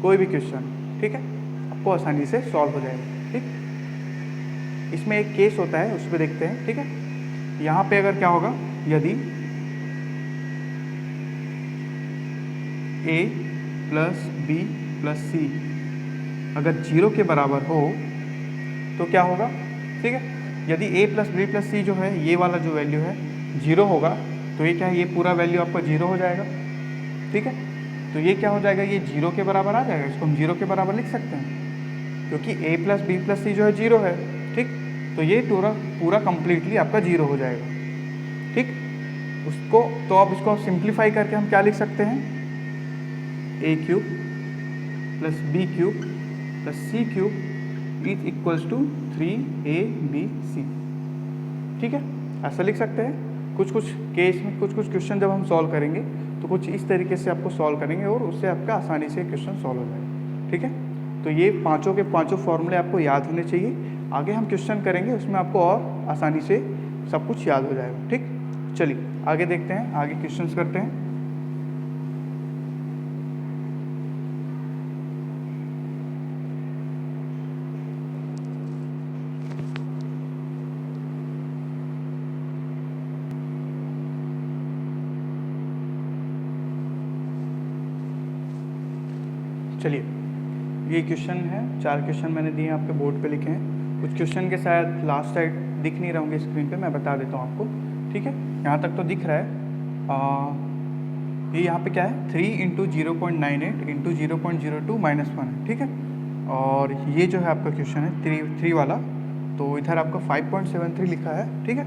कोई भी क्वेश्चन, ठीक है, आपको आसानी से सॉल्व हो जाएगा, ठीक। इसमें एक केस होता है, उस पर देखते हैं, ठीक है। यहाँ पे अगर क्या होगा, यदि a प्लस बी प्लस सी अगर 0 के बराबर हो तो क्या होगा, ठीक है। यदि a प्लस बी प्लस सी जो है, ये वाला जो वैल्यू है 0 होगा तो ये क्या है, ये पूरा वैल्यू आपका 0 हो जाएगा, ठीक है। तो ये क्या हो जाएगा, ये 0 के बराबर आ जाएगा, इसको हम 0 के बराबर लिख सकते हैं क्योंकि a प्लस बी प्लस सी जो है 0 है, ठीक। तो ये पूरा कंप्लीटली आपका 0 हो जाएगा, ठीक। उसको तो अब इसको सिंप्लीफाई करके हम क्या लिख सकते हैं, A cube plus B cube plus C cube is equals to 3abc, ठीक है। ऐसा लिख सकते हैं। कुछ केस में कुछ क्वेश्चन जब हम सॉल्व करेंगे तो कुछ इस तरीके से आपको सॉल्व करेंगे और उससे आपका आसानी से क्वेश्चन सॉल्व हो जाएगा, ठीक है। तो ये पांचों के पांचों फॉर्मूले आपको याद होने चाहिए। आगे हम क्वेश्चन करेंगे उसमें आपको और आसानी से सब कुछ याद हो जाएगा, ठीक। चलिए आगे देखते हैं, आगे क्वेश्चंस करते हैं। चलिए ये क्वेश्चन है, 4 क्वेश्चन मैंने दिए हैं, आपके बोर्ड पे लिखे हैं। कुछ क्वेश्चन के शायद लास्ट साइड दिख नहीं रहे होंगे स्क्रीन पे, मैं बता देता हूँ आपको, ठीक है। यहाँ तक तो दिख रहा है। ये यहाँ पे क्या है, 3 इंटू 0.98 इंटू 0.02 माइनस 1, ठीक है। और ये जो है आपका क्वेश्चन है 3 वाला, तो इधर आपका 5.73 लिखा है, ठीक है।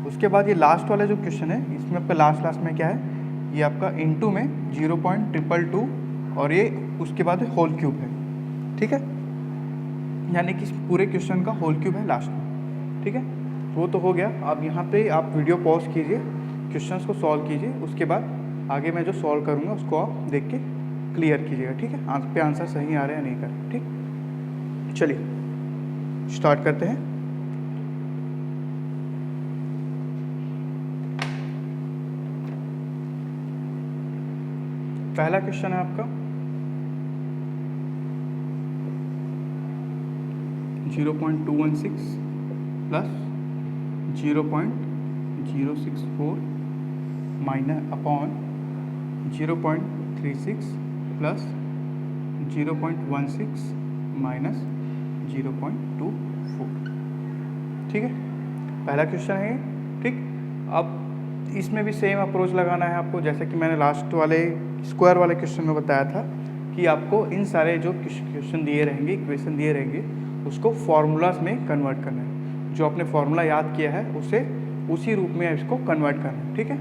उसके बाद ये लास्ट वाला जो क्वेश्चन है, इसमें आपका लास्ट में क्या है, ये आपका इंटू में 0.222 और ये उसके बाद होल क्यूब है, ठीक है, यानी कि पूरे क्वेश्चन का होल क्यूब है लास्ट में। ठीक है, वो तो हो गया। अब यहाँ पे आप वीडियो पॉज कीजिए, क्वेश्चंस को सॉल्व कीजिए, उसके बाद आगे मैं जो सॉल्व करूँगा उसको आप देख के क्लियर कीजिएगा। ठीक है, आप पे आंसर सही आ रहे हैं या नहीं कर रहे। ठीक, चलिए स्टार्ट करते हैं। पहला क्वेश्चन है आपका 0.216 plus 0.064 minus upon 0.36 plus 0.16 minus 0.24। ठीक है, पहला क्वेश्चन है। ठीक, अब इसमें भी सेम अप्रोच लगाना है आपको, जैसे कि मैंने लास्ट वाले स्क्वायर वाले क्वेश्चन में बताया था कि आपको इन सारे जो क्वेश्चन दिए रहेंगे, इक्वेशन दिए रहेंगे, उसको फार्मूलाज में कन्वर्ट करना है। जो आपने फार्मूला याद किया है उसे उसी रूप में इसको कन्वर्ट करना है। ठीक है,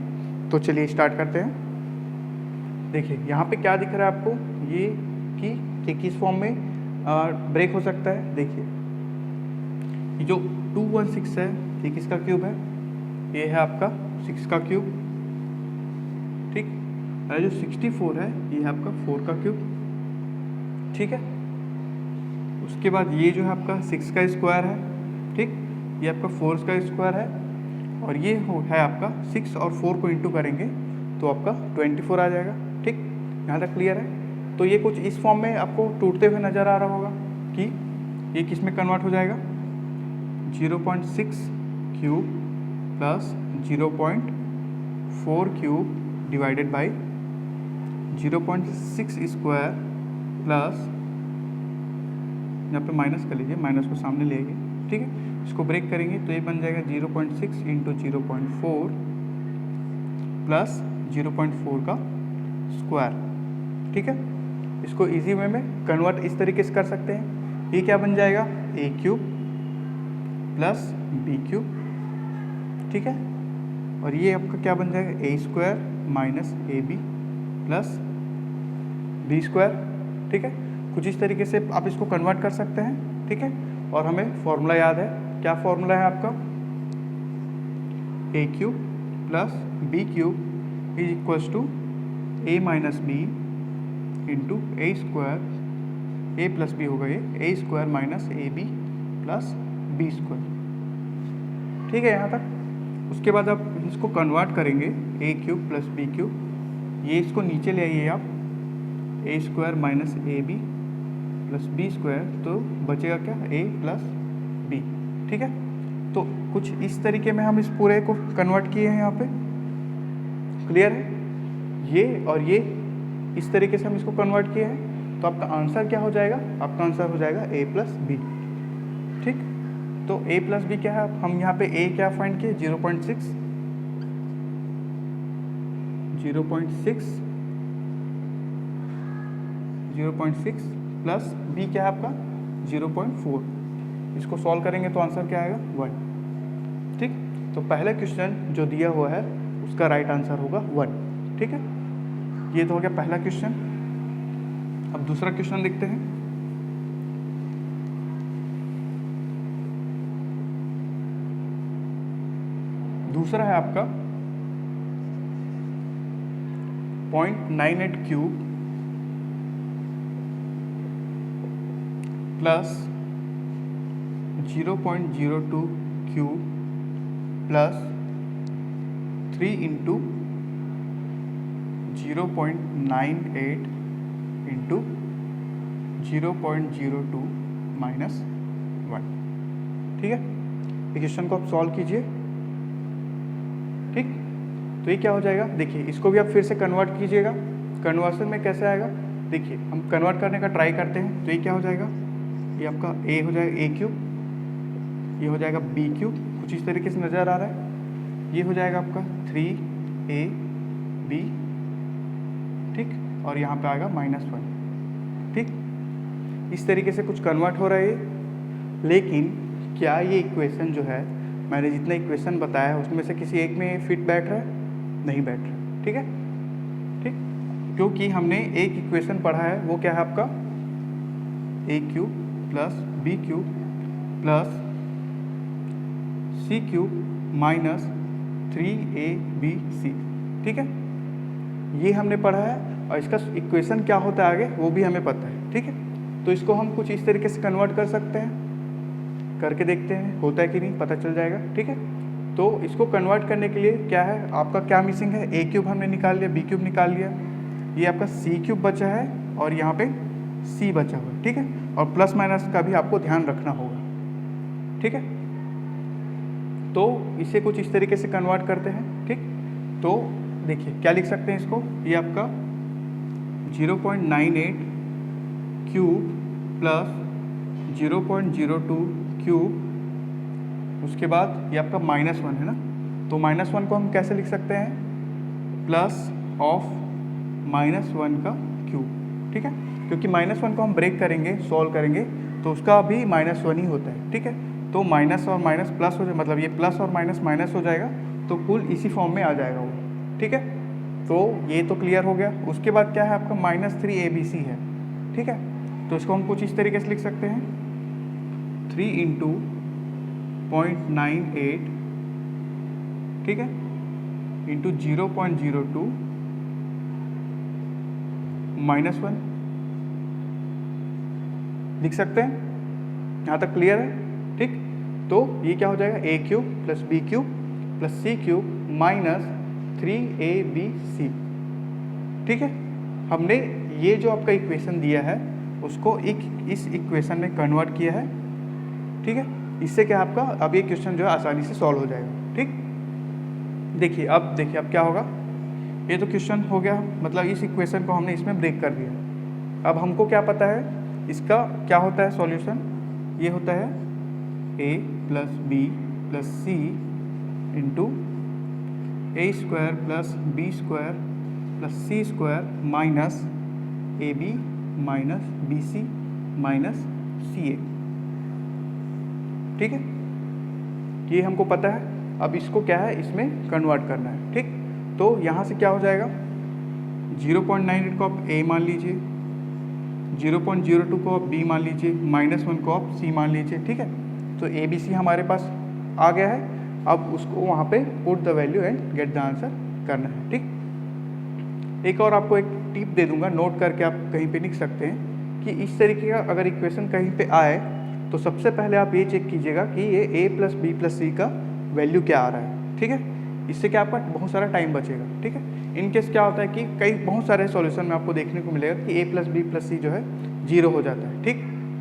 तो चलिए स्टार्ट करते हैं। देखिए यहाँ पे क्या दिख रहा है आपको, ये कि किस फॉर्म में ब्रेक हो सकता है। देखिए ये जो 216 है ये किसका क्यूब है, ये है आपका 6 का क्यूब। ठीक, और जो 64 है ये है आपका 4 का क्यूब। ठीक है, उसके बाद ये जो है आपका 6 का स्क्वायर है। ठीक, ये आपका 4 का स्क्वायर है, और ये है आपका 6 और 4 को इंटू करेंगे तो आपका 24 आ जाएगा। ठीक, यहाँ तक क्लियर है। तो ये कुछ इस फॉर्म में आपको टूटते हुए नज़र आ रहा होगा कि ये किस में कन्वर्ट हो जाएगा, 0.6 cube plus 0.4 cube divided by 0.6 square plus, यहाँ पे माइनस कर लीजिए, माइनस को सामने लेंगे। ठीक है, इसको ब्रेक करेंगे तो ये बन जाएगा 0.6 इंटू 0.4 प्लस 0.4 का स्क्वायर। ठीक है, इसको इजी वे में कन्वर्ट इस तरीके से कर सकते हैं। ये क्या बन जाएगा, ए क्यूब प्लस बी क्यूब। ठीक है, और ये आपका क्या बन जाएगा, ए square minus A B plus B square. ठीक है, कुछ इस तरीके से आप इसको कन्वर्ट कर सकते हैं। ठीक है, और हमें फॉर्मूला याद है, क्या फॉर्मूला है आपका, ए cube plus B cube is equals to A minus B into A square, A plus B होगा ये A square minus A B plus B square. ठीक है यहाँ तक। उसके बाद आप इसको कन्वर्ट करेंगे, a cube plus B cube, ये इसको नीचे ले आइए आप, a square minus A B plus B square, तो बचेगा क्या, ए प्लस बी। ठीक है, तो कुछ इस तरीके में हम इस पूरे को कन्वर्ट किए हैं यहाँ पे। क्लियर है, ये और ये इस तरीके से हम इसको कन्वर्ट किए हैं, तो आपका आंसर क्या हो जाएगा, आपका आंसर हो जाएगा ए प्लस बी। ठीक, तो ए प्लस बी क्या है, हम यहाँ पे ए क्या फाइंड किए, 0.6 प्लस बी क्या है आपका 0.4। इसको सॉल्व करेंगे तो आंसर क्या आएगा, 1। ठीक, तो पहला क्वेश्चन जो दिया हुआ है उसका राइट आंसर होगा 1। ठीक है, ये तो हो गया पहला क्वेश्चन। अब दूसरा क्वेश्चन देखते हैं। दूसरा है आपका 0.98 cube plus 0.02 cube plus 3 into 0.98 into 0.02 minus 1। ठीक है, क्वेश्चन को आप सॉल्व कीजिए। ठीक, तो ये क्या हो जाएगा, देखिए इसको भी आप फिर से कन्वर्ट कीजिएगा। कन्वर्सन में कैसे आएगा, देखिए हम कन्वर्ट करने का ट्राई करते हैं। तो ये क्या हो जाएगा, ये आपका ए हो जाएगा ए क्यूब, ये हो जाएगा बी क्यूब, कुछ इस तरीके से नज़र आ रहा है। ये हो जाएगा आपका 3ab। ठीक, और यहाँ पे आएगा -1। ठीक, इस तरीके से कुछ कन्वर्ट हो रहा है। लेकिन क्या ये इक्वेशन जो है, मैंने जितने इक्वेशन बताया है उसमें से किसी एक में फिट बैठ रहा है, नहीं बैठ रहा। ठीक है, ठीक, क्योंकि हमने एक इक्वेशन पढ़ा है, वो क्या है आपका ए cube plus B cube plus सी क्यूब माइनस 3ab/c। ठीक है, ये हमने पढ़ा है और इसका इक्वेशन क्या होता है आगे वो भी हमें पता है। ठीक है, तो इसको हम कुछ इस तरीके से कन्वर्ट कर सकते हैं, करके देखते हैं होता है कि नहीं, पता चल जाएगा। ठीक है, तो इसको कन्वर्ट करने के लिए क्या है, आपका क्या मिसिंग है, ए क्यूब हमने निकाल लिया, बी क्यूब निकाल लिया, ये आपका सी क्यूब बचा है और यहाँ पे सी बचा हुआ है। ठीक है, और प्लस माइनस का भी आपको ध्यान रखना होगा। ठीक है, तो इसे कुछ इस तरीके से कन्वर्ट करते हैं। ठीक, तो देखिए क्या लिख सकते हैं इसको, ये आपका 0.98 क्यूब प्लस 0.02 क्यूब, उसके बाद ये आपका -1 है ना, तो -1 को हम कैसे लिख सकते हैं, प्लस ऑफ -1 का क्यूब। ठीक है, क्योंकि -1 को हम ब्रेक करेंगे, सॉल्व करेंगे तो उसका भी -1 ही होता है। ठीक है, तो माइनस और माइनस प्लस हो जाए, मतलब ये प्लस और माइनस माइनस हो जाएगा, तो कुल इसी फॉर्म में आ जाएगा वो। ठीक है, तो ये तो क्लियर हो गया। उसके बाद क्या है आपका -3abc है। ठीक है, तो इसको हम कुछ इस तरीके से लिख सकते हैं, 3 × 0.98, ठीक है, इंटू 0.02 -1 लिख सकते हैं। यहाँ तक क्लियर है। ठीक, तो ये क्या हो जाएगा, ए cube plus B cube plus सी क्यूब माइनस 3abc। ठीक है, हमने ये जो आपका इक्वेशन दिया है उसको इस इक्वेशन में कन्वर्ट किया है। ठीक है, इससे क्या आपका अब ये क्वेश्चन जो है आसानी से सॉल्व हो जाएगा। ठीक, देखिए अब क्या होगा, ये तो क्वेश्चन हो गया, मतलब इस इक्वेशन को हमने इसमें ब्रेक कर दिया। अब हमको क्या पता है इसका क्या होता है सॉल्यूशन, ये होता है a plus B plus C into a² plus b² plus c² minus ab minus bc minus ca। ठीक है, ये हमको पता है। अब इसको क्या है, इसमें कन्वर्ट करना है। ठीक, तो यहाँ से क्या हो जाएगा, 0.98 को आप a मान लीजिए, 0.02 को आप b मान लीजिए, -1 को आप c मान लीजिए। ठीक है, तो ABC हमारे पास आ गया है। अब उसको वहाँ पे put the value and get the answer करना है। ठीक, एक और आपको एक टिप दे दूंगा, नोट करके आप कहीं पे लिख सकते हैं कि इस तरीके का अगर इक्वेशन कहीं पे आए तो सबसे पहले आप ये चेक कीजिएगा कि ये a प्लस बी प्लस सी का वैल्यू क्या आ रहा है। ठीक है, इससे क्या आपका बहुत सारा टाइम बचेगा। ठीक है, इन केस क्या होता है कि कई बहुत सारे सॉल्यूशन में आपको देखने को मिलेगा कि a प्लस बी प्लस सी जो है 0 हो जाता है। ठीक,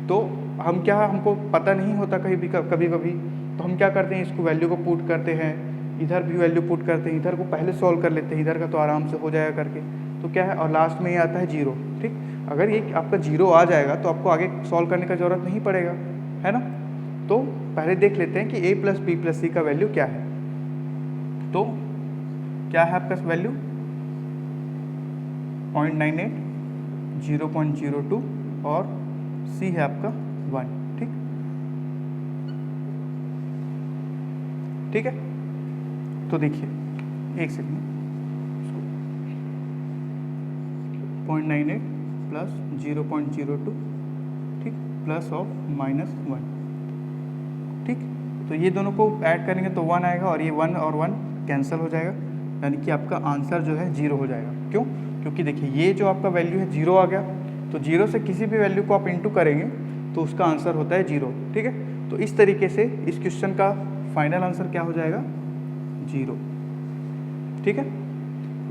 तो हमको पता नहीं होता कभी कभी, तो हम क्या करते हैं, इसको वैल्यू को पुट करते हैं, इधर भी वैल्यू पुट करते हैं, इधर को पहले सॉल्व कर लेते हैं, इधर का तो आराम से हो जाएगा करके, तो क्या है, और लास्ट में ये आता है 0। ठीक, अगर ये आपका 0 आ जाएगा तो आपको आगे सॉल्व करने का ज़रूरत नहीं पड़ेगा, है ना। तो पहले देख लेते हैं कि a प्लस बी प्लस सी का वैल्यू क्या है। तो क्या है आपका वैल्यू, 0.98, 0.02 और c है आपका 1। ठीक, ठीक है, तो देखिए एक सेकंड, 0.98 प्लस 0.02, ठीक, प्लस ऑफ -1। ठीक, तो ये दोनों को ऐड करेंगे तो 1 आएगा और ये 1 और 1 कैंसिल हो जाएगा, यानी कि आपका आंसर जो है 0 हो जाएगा। क्यों, क्योंकि देखिए ये जो आपका वैल्यू है 0 आ गया, तो 0 से किसी भी वैल्यू को आप इंटू करेंगे तो उसका आंसर होता है 0। ठीक है, तो इस तरीके से इस क्वेश्चन का फाइनल आंसर क्या हो जाएगा, 0। ठीक है,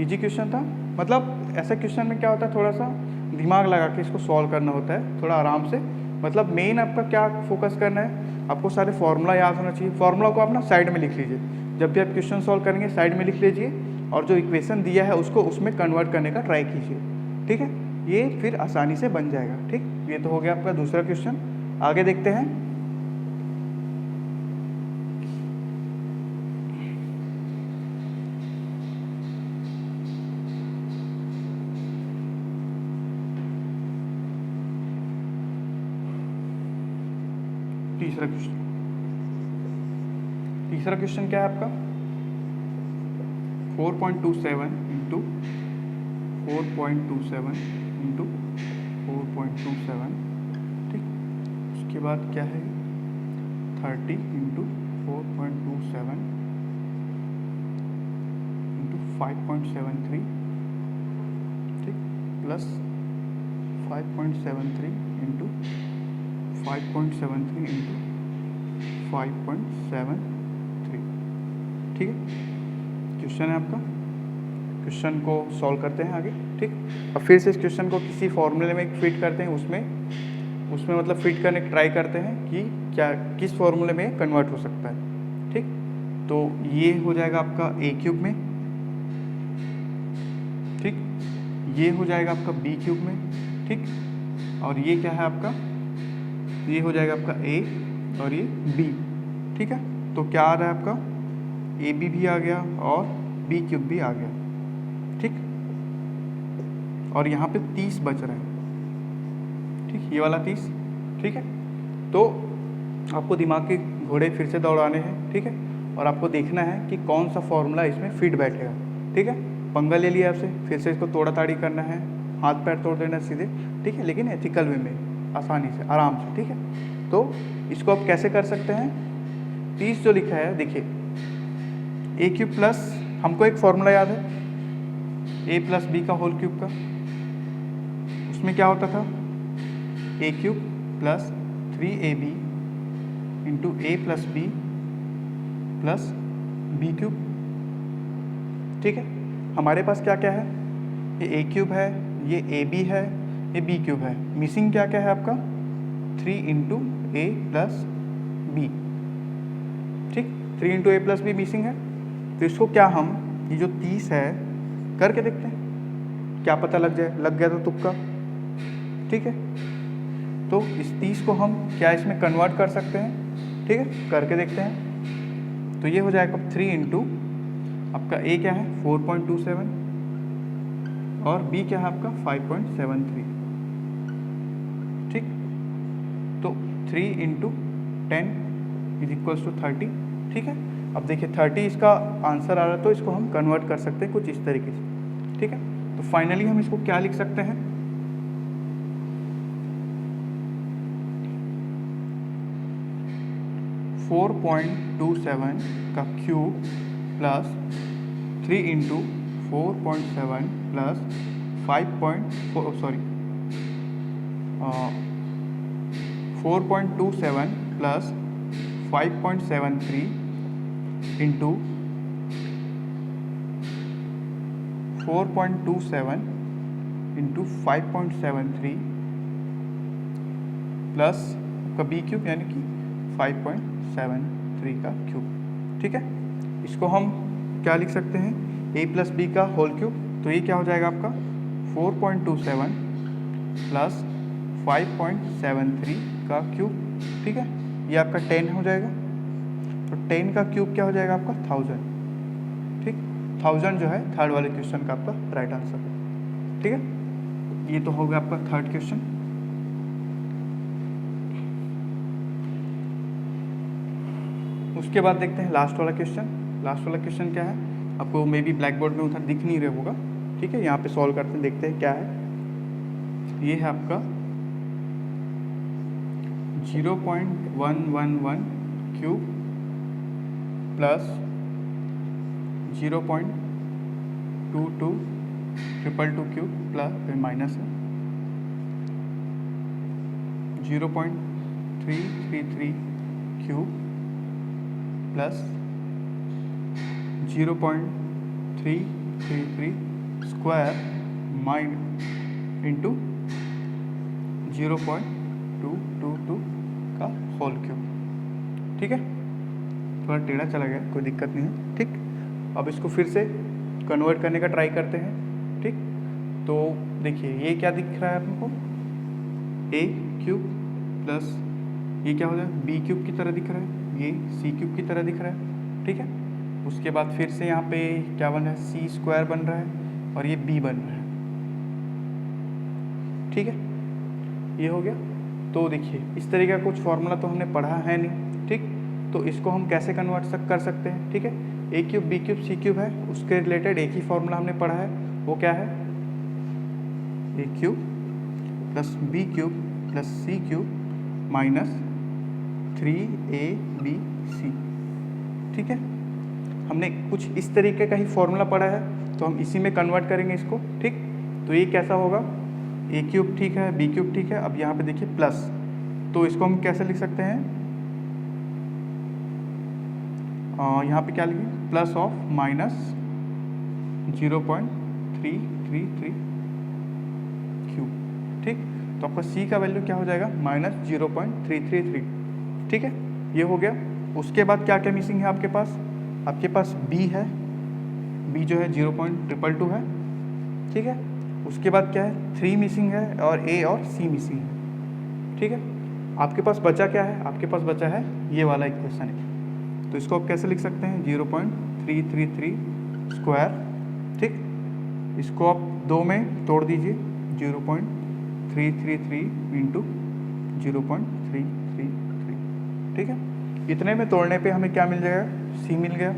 इजी क्वेश्चन था। मतलब ऐसा क्वेश्चन में क्या होता है, थोड़ा सा दिमाग लगा के इसको सॉल्व करना होता है, थोड़ा आराम से। मतलब मेन आपका क्या फोकस करना है, आपको सारे फॉर्मूला याद होना चाहिए। फॉर्मूला को आप ना साइड में लिख लीजिए, जब भी आप क्वेश्चन सॉल्व करेंगे साइड में लिख लीजिए, और जो इक्वेशन दिया है उसको उसमें कन्वर्ट करने का ट्राई कीजिए। ठीक है, ये फिर आसानी से बन जाएगा। ठीक, ये तो हो गया आपका दूसरा क्वेश्चन। आगे देखते हैं। तीसरा क्वेश्चन क्या है आपका, 4.27 इंटू 4.27 इंटू 4.27, ठीक, उसके बाद क्या है 30 इंटू 4.27 इंटू 5.73, ठीक, प्लस 5.73 इंटू 5.73 इंटू 5.73, ठीक है। क्वेश्चन है आपका, क्वेश्चन को सॉल्व करते हैं आगे, ठीक। अब फिर से इस क्वेश्चन को किसी फॉर्मूले में फिट करते हैं, उसमें मतलब फिट करने की ट्राई करते हैं कि क्या किस फॉर्मूले में कन्वर्ट हो सकता है, ठीक। तो ये हो जाएगा आपका ए क्यूब में, ठीक, ये हो जाएगा आपका बी क्यूब में, ठीक, और ये क्या है आपका, ये हो जाएगा आपका ए और ये बी, ठीक है। तो क्या आ रहा है आपका, ए बी भी आ गया और बी क्यूब भी आ गया, ठीक। और यहाँ पे 30 बच रहा है, ठीक, ये वाला 30, ठीक है। तो आपको दिमाग के घोड़े फिर से दौड़ाने हैं, ठीक है, और आपको देखना है कि कौन सा फॉर्मूला इसमें फिट बैठेगा, ठीक है। पंगा ले लिया आपसे, फिर से इसको तोड़ा ताड़ी करना है, हाथ पैर तोड़ देना सीधे, ठीक है, लेकिन एथिकल वे में, आसानी से, आराम से, ठीक है। तो इसको आप कैसे कर सकते हैं, 30 जो लिखा है देखिए, ए क्यूब प्लस, हमको एक फॉर्मूला याद है ए प्लस बी का होल क्यूब का, उसमें क्या होता था, a cube plus 3ab into A plus B plus B cube, ठीक है। हमारे पास क्या क्या है, ये ए क्यूब है, ये ए बी है, ये बी क्यूब है, मिसिंग क्या क्या है आपका 3 इंटू ए प्लस बी, ठीक, 3 इंटू ए प्लस बी मिसिंग है। तो इसको क्या हम, ये जो 30 है करके देखते हैं, क्या पता लग जाए, लग गया तो तुक्का, ठीक है। तो इस 30 को हम क्या इसमें कन्वर्ट कर सकते हैं, ठीक है, करके देखते हैं। तो ये हो जाएगा 3 इंटू आपका ए क्या है 4.27 और बी क्या है आपका 5.73, ठीक। तो 3 इंटू 10 इज इक्वल्स टू 30, ठीक है। अब देखिए 30 इसका आंसर आ रहा है, तो इसको हम कन्वर्ट कर सकते हैं कुछ इस तरीके से, ठीक है। तो फाइनली हम इसको क्या लिख सकते हैं, 4.27 का cube plus 3 into 4.7 plus 4.27 plus 5.73 into 4.27 into 5.73 plus का बी क्यूब यानी कि 5.73 का क्यूब, ठीक है। इसको हम क्या लिख सकते हैं, a प्लस बी का होल क्यूब, तो ये क्या हो जाएगा आपका 4.27 प्लस 5.73 का क्यूब, ठीक है। ये आपका 10 हो जाएगा, तो 10 का क्यूब क्या हो जाएगा आपका 1000, ठीक, 1000 जो है थर्ड वाले क्वेश्चन का आपका राइट आंसर है, ठीक है। ये तो होगा आपका थर्ड क्वेश्चन। उसके बाद देखते हैं लास्ट वाला क्वेश्चन। लास्ट वाला क्वेश्चन क्या है, आपको मे बी ब्लैक बोर्ड में उधर दिख नहीं रहा होगा, ठीक है। यहाँ पे सॉल्व करते हैं, देखते हैं क्या है। ये है आपका 0.111 cube plus 0.22 222 cube plus minus है 0.333 क्यूब प्लस 0.333 स्क्वायर इंटू 0.222 का होल क्यूब, ठीक है। थोड़ा टेढ़ा चला गया, कोई दिक्कत नहीं है, ठीक। अब इसको फिर से कन्वर्ट करने का ट्राई करते हैं, ठीक। तो देखिए ये क्या दिख रहा है आपको, ए क्यूब प्लस ये क्या हो जाए बी क्यूब की तरह दिख रहा है, ये सी क्यूब की तरह दिख रहा है, ठीक है। उसके बाद फिर से यहाँ पे क्या बन रहा है, सी स्क्वायर बन रहा है और ये बी बन रहा है, ठीक है। ये हो गया। तो देखिए इस तरीके का कुछ फॉर्मूला तो हमने पढ़ा है नहीं, ठीक। तो इसको हम कैसे कन्वर्ट कर सकते हैं, ठीक है। A cube B cube C cube है, उसके रिलेटेड एक ही फॉर्मूला हमने पढ़ा है, वो क्या है, a cube plus B cube plus C cube minus 3ABC, ठीक है। हमने कुछ इस तरीके का ही फॉर्मूला पढ़ा है, तो हम इसी में कन्वर्ट करेंगे इसको, ठीक। तो ये कैसा होगा, ए क्यूब ठीक है, बी क्यूब ठीक है। अब यहाँ पे देखिए प्लस, तो इसको हम कैसे लिख सकते हैं, यहाँ पे क्या लिखेंगे, प्लस ऑफ माइनस 0.333 क्यूब, ठीक। तो आपका सी का वैल्यू क्या हो जाएगा, -0.333, ठीक है। ये हो गया। उसके बाद क्या क्या मिसिंग है आपके पास बी है, बी जो है 0.222 है, ठीक है। उसके बाद क्या है, 3 मिसिंग है और ए और सी मिसिंग है, ठीक है। आपके पास बचा क्या है, आपके पास बचा है ये वाला इक्वेशन है। तो इसको आप कैसे लिख सकते हैं, 0.333 स्क्वायर, ठीक। इसको आप 2 में तोड़ दीजिए, 0.333 इंटू 0.333, ठीक है। इतने में तोड़ने पे हमें क्या मिल जाएगा, सी मिल गया,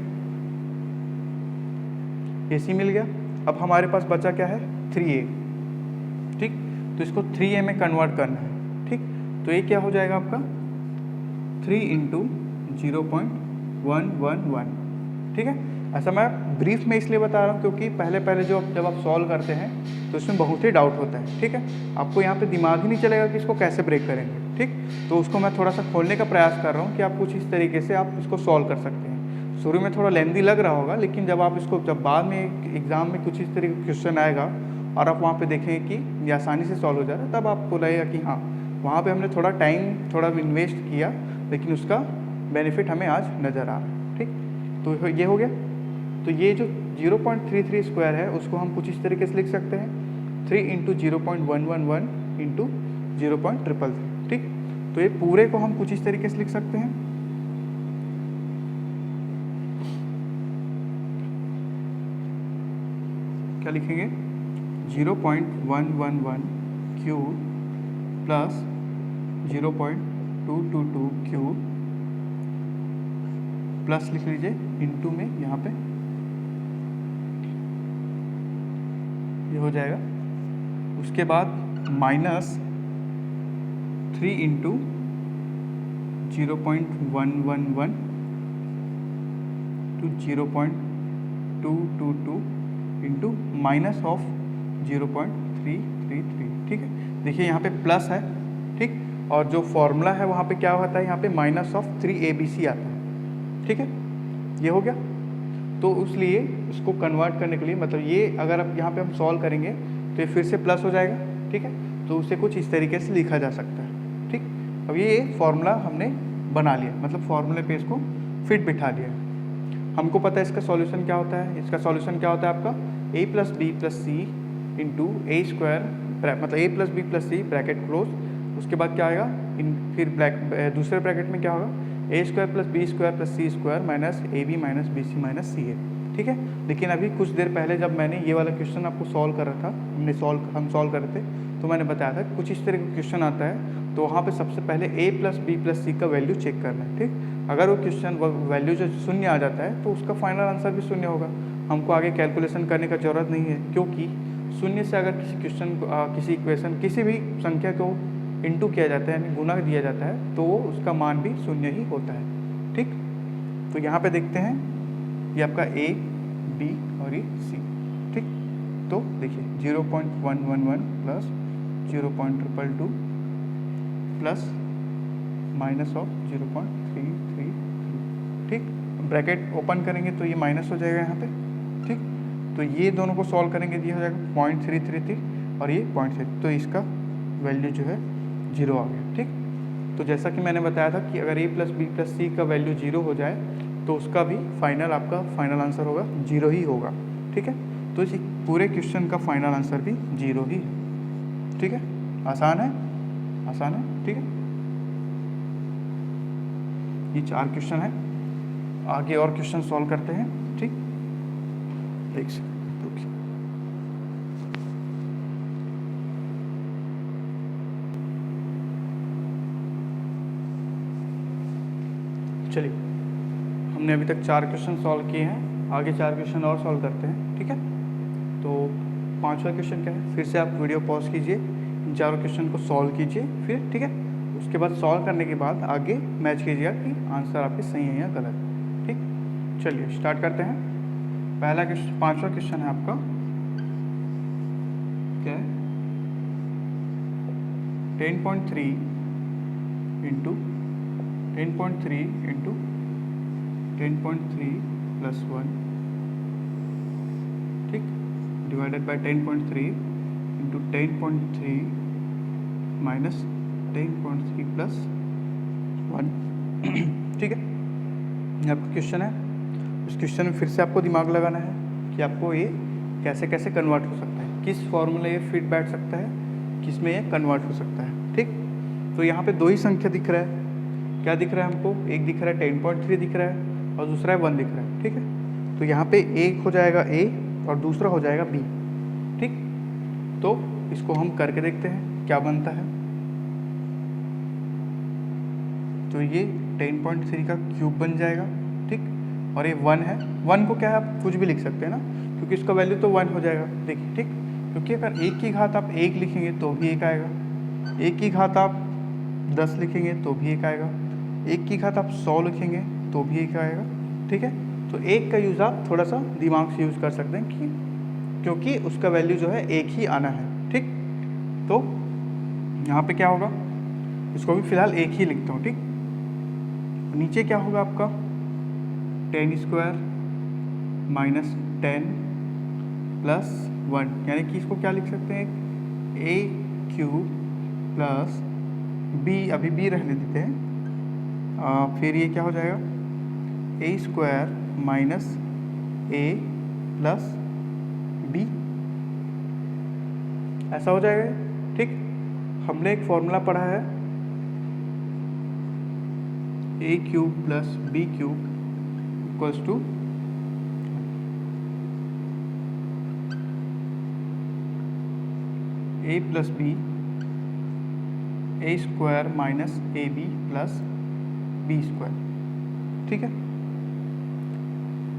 ए सी मिल गया। अब हमारे पास बचा क्या है, 3a, ठीक। तो इसको 3a में कन्वर्ट करना है, ठीक। तो ये क्या हो जाएगा आपका 3 इंटू 0.111, ठीक है। ऐसा मैं ब्रीफ में इसलिए बता रहा हूँ क्योंकि पहले जब आप सॉल्व करते हैं तो इसमें बहुत ही डाउट होता है, ठीक है। आपको यहाँ पे दिमाग ही नहीं चलेगा कि इसको कैसे ब्रेक करेंगे, ठीक। तो उसको मैं थोड़ा सा खोलने का प्रयास कर रहा हूँ कि आप कुछ इस तरीके से आप इसको सॉल्व कर सकते हैं। शुरू में थोड़ा लेंदी लग रहा होगा, लेकिन जब आप इसको बाद में एग्ज़ाम में कुछ इस तरीके का क्वेश्चन आएगा और आप वहाँ पे देखेंगे कि ये आसानी से सॉल्व हो जा रहा है, तब आपको लगेगा कि हाँ, वहाँ पे हमने थोड़ा टाइम थोड़ा इन्वेस्ट किया, लेकिन उसका बेनिफिट हमें आज नज़र आ रहा है, ठीक। तो ये हो गया। तो ये जो 0.33 स्क्वायर है उसको हम कुछ इस तरीके से लिख सकते हैं, 3 इंटू 0.111 इंटू 0.333, ठीक। तो ये पूरे को हम कुछ इस तरीके से लिख सकते हैं, क्या लिखेंगे, 0.111 क्यूब प्लस 0.222 क्यूब प्लस लिख लीजिए इंटू में यहाँ पे ये हो जाएगा। उसके बाद -3 into 0.111 to 0.222 into minus of 0.333, ठीक है। देखिए यहाँ पे प्लस है, ठीक। और जो फॉर्मूला है वहाँ पे क्या होता है, यहाँ पे -3ABC आता है, ठीक है। ये हो गया। तो इसलिए इसको कन्वर्ट करने के लिए, मतलब ये अगर आप यहाँ पे हम सॉल्व करेंगे तो ये फिर से प्लस हो जाएगा, ठीक है। तो उसे कुछ इस तरीके से लिखा जा सकता है, ठीक। अब ये फॉर्मूला हमने बना लिया, मतलब फॉर्मूले पे इसको फिट बिठा लिया। हमको पता है इसका सॉल्यूशन क्या होता है, इसका सॉल्यूशन क्या होता है आपका a plus B plus C into A square, मतलब a plus B plus c bracket close. उसके बाद क्या आएगा, फिर दूसरे ब्रैकेट में क्या होगा, a square plus B square plus C square minus A B minus B C minus सी ए, ठीक है। लेकिन अभी कुछ देर पहले जब मैंने ये वाला क्वेश्चन आपको सॉल्व कर रहा था, हम सॉल्व कर रहे थे, तो मैंने बताया था कुछ इस तरह का क्वेश्चन आता है, तो वहाँ पे सबसे पहले a प्लस बी प्लस सी का वैल्यू चेक करना है, ठीक। अगर वो क्वेश्चन वैल्यू जो शून्य आ जाता है तो उसका फाइनल आंसर भी शून्य होगा, हमको आगे कैलकुलेशन करने का ज़रूरत नहीं है, क्योंकि शून्य से अगर किसी क्वेश्चन को किसी इक्वेशन किसी भी संख्या को इंटू किया जाता है यानी गुना दिया जाता है, तो उसका मान भी शून्य ही होता है, ठीक। तो यहाँ पे देखते हैं ये आपका a, b और ये c, ठीक। तो देखिए 0.111 प्लस 0.222 प्लस माइनस ऑफ 0.333, ठीक। ब्रैकेट ओपन करेंगे तो ये माइनस हो जाएगा यहाँ पे, ठीक। तो ये दोनों को सॉल्व करेंगे तो ये हो जाएगा 0.333 और ये 0.3, तो इसका वैल्यू जो है 0 आ गया, ठीक। तो जैसा कि मैंने बताया था कि अगर a प्लस बी प्लस सी का वैल्यू 0 हो जाए तो उसका भी आपका फाइनल आंसर होगा 0 ही होगा, ठीक है। तो इस पूरे क्वेश्चन का फाइनल आंसर भी 0 ही है, ठीक है। आसान है, ठीक है। ये 4 क्वेश्चन है, आगे और क्वेश्चन सॉल्व करते हैं, ठीक। एक सेकंड रुकिए। चलिए, हमने अभी तक 4 क्वेश्चन सॉल्व किए हैं, आगे 4 क्वेश्चन और सॉल्व करते हैं, ठीक है। तो 5वां क्वेश्चन क्या है, फिर से आप वीडियो पॉज कीजिए, इन चारों क्वेश्चन को सॉल्व कीजिए फिर, ठीक है। उसके बाद सॉल्व करने के बाद आगे मैच कीजिएगा कि आंसर आपके सही है या गलत। ठीक, चलिए स्टार्ट करते हैं। पहला क्वेश्चन, 5वां क्वेश्चन है आपका, क्या है? 10.3 इंटू 10.3 इंटू 10.3 प्लस 1, ठीक, divided bye 10.3 into 10.3 minus 10.3 plus 1। ठीक है, ये आपका क्वेश्चन है। इस क्वेश्चन में फिर से आपको दिमाग लगाना है कि आपको ये कैसे कैसे कन्वर्ट हो सकता है, किस फॉर्मूले ये फिट बैठ सकता है, किस में ये कन्वर्ट हो सकता है। ठीक, तो यहाँ पे दो ही संख्या दिख रहा है। क्या दिख रहा है हमको? एक दिख रहा है 10.3 दिख रहा है और दूसरा है 1 दिख रहा है। ठीक है, तो यहाँ पे एक हो जाएगा A और दूसरा हो जाएगा B। ठीक, तो इसको हम करके देखते हैं क्या बनता है। तो ये 10.3 का क्यूब बन जाएगा। ठीक, और ये 1 है। 1 को क्या है, आप कुछ भी लिख सकते हैं ना, क्योंकि इसका वैल्यू तो 1 हो जाएगा। देखिए, ठीक, क्योंकि अगर 1 की घात आप 1 लिखेंगे तो भी 1 आएगा, 1 की घात आप 10 लिखेंगे तो भी 1 आएगा, 1 की घात आप 100 लिखेंगे तो भी 1 आएगा। ठीक है, तो 1 का यूज़ आप थोड़ा सा दिमाग से यूज़ कर सकते हैं कि क्योंकि उसका वैल्यू जो है 1 ही आना है। ठीक, तो यहाँ पे क्या होगा, इसको भी फिलहाल 1 ही लिखता हूँ। ठीक, नीचे क्या होगा आपका 10 स्क्वायर माइनस 10 प्लस 1, यानी कि इसको क्या लिख सकते हैं, a क्यूब प्लस b, अभी b रहने देते हैं, फिर ये क्या हो जाएगा a square minus a plus b, ऐसा हो जाएगा। ठीक, हमने एक फॉर्मूला पढ़ा है a cube plus b cube equals to a plus b, a square minus A B plus B square. ठीक है,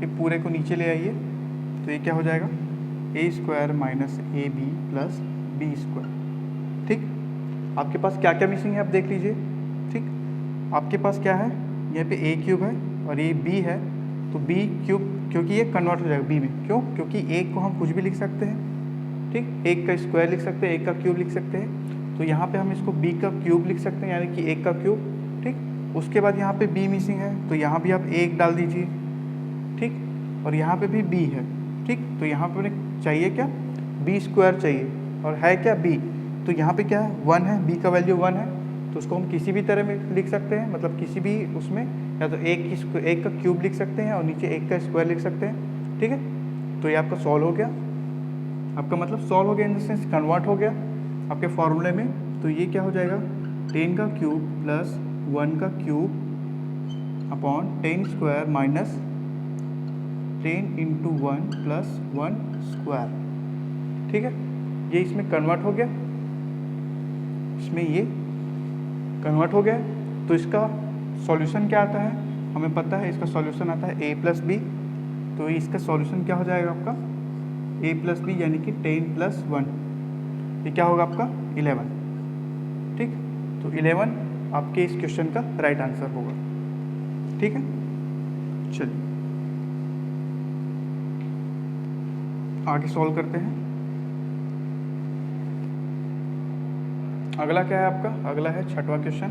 ये पूरे को नीचे ले आइए तो ये क्या हो जाएगा, ए square minus A B plus B square. ठीक, आपके पास क्या क्या मिसिंग है आप देख लीजिए। ठीक, आपके पास क्या है, यहाँ पे ए क्यूब है और ये बी है, तो बी क्यूब क्योंकि ये कन्वर्ट हो जाएगा बी में। क्यों? क्योंकि एक को हम कुछ भी लिख सकते हैं। ठीक, एक का स्क्वायर लिख सकते हैं, एक का क्यूब लिख सकते हैं, तो यहाँ पे हम इसको b का क्यूब लिख सकते हैं, यानी कि 1 का क्यूब। ठीक, उसके बाद यहाँ पे b मिसिंग है तो यहाँ भी आप 1 डाल दीजिए। ठीक, और यहाँ पे भी b है। ठीक, तो यहाँ पे उन्हें चाहिए क्या, b स्क्वायर चाहिए, और है क्या b, तो यहाँ पे क्या है 1 है, b का वैल्यू 1 है, तो उसको हम किसी भी तरह में लिख सकते हैं, मतलब किसी भी उसमें, या तो एक का क्यूब लिख सकते हैं और नीचे 1 का स्क्वायर लिख सकते हैं। ठीक है, तो ये आपका सॉल्व हो गया, आपका मतलब सॉल्व हो गया इन द सेंस कन्वर्ट हो गया आपके फॉर्मूले में। तो ये क्या हो जाएगा, 10 का क्यूब प्लस 1 का cube upon 10 square minus 10 into 1 plus 1 square. ठीक है, ये इसमें कन्वर्ट हो गया, इसमें ये कन्वर्ट हो गया। तो इसका सॉल्यूशन क्या आता है, हमें पता है इसका सॉल्यूशन आता है a प्लस बी। तो इसका सॉल्यूशन क्या हो जाएगा आपका, a प्लस बी, यानी कि 10 प्लस 1, ये क्या होगा आपका 11। ठीक, तो 11 आपके इस क्वेश्चन का राइट आंसर होगा। ठीक है, चलिए आगे सॉल्व करते हैं। अगला क्या है आपका, अगला है 6वां क्वेश्चन।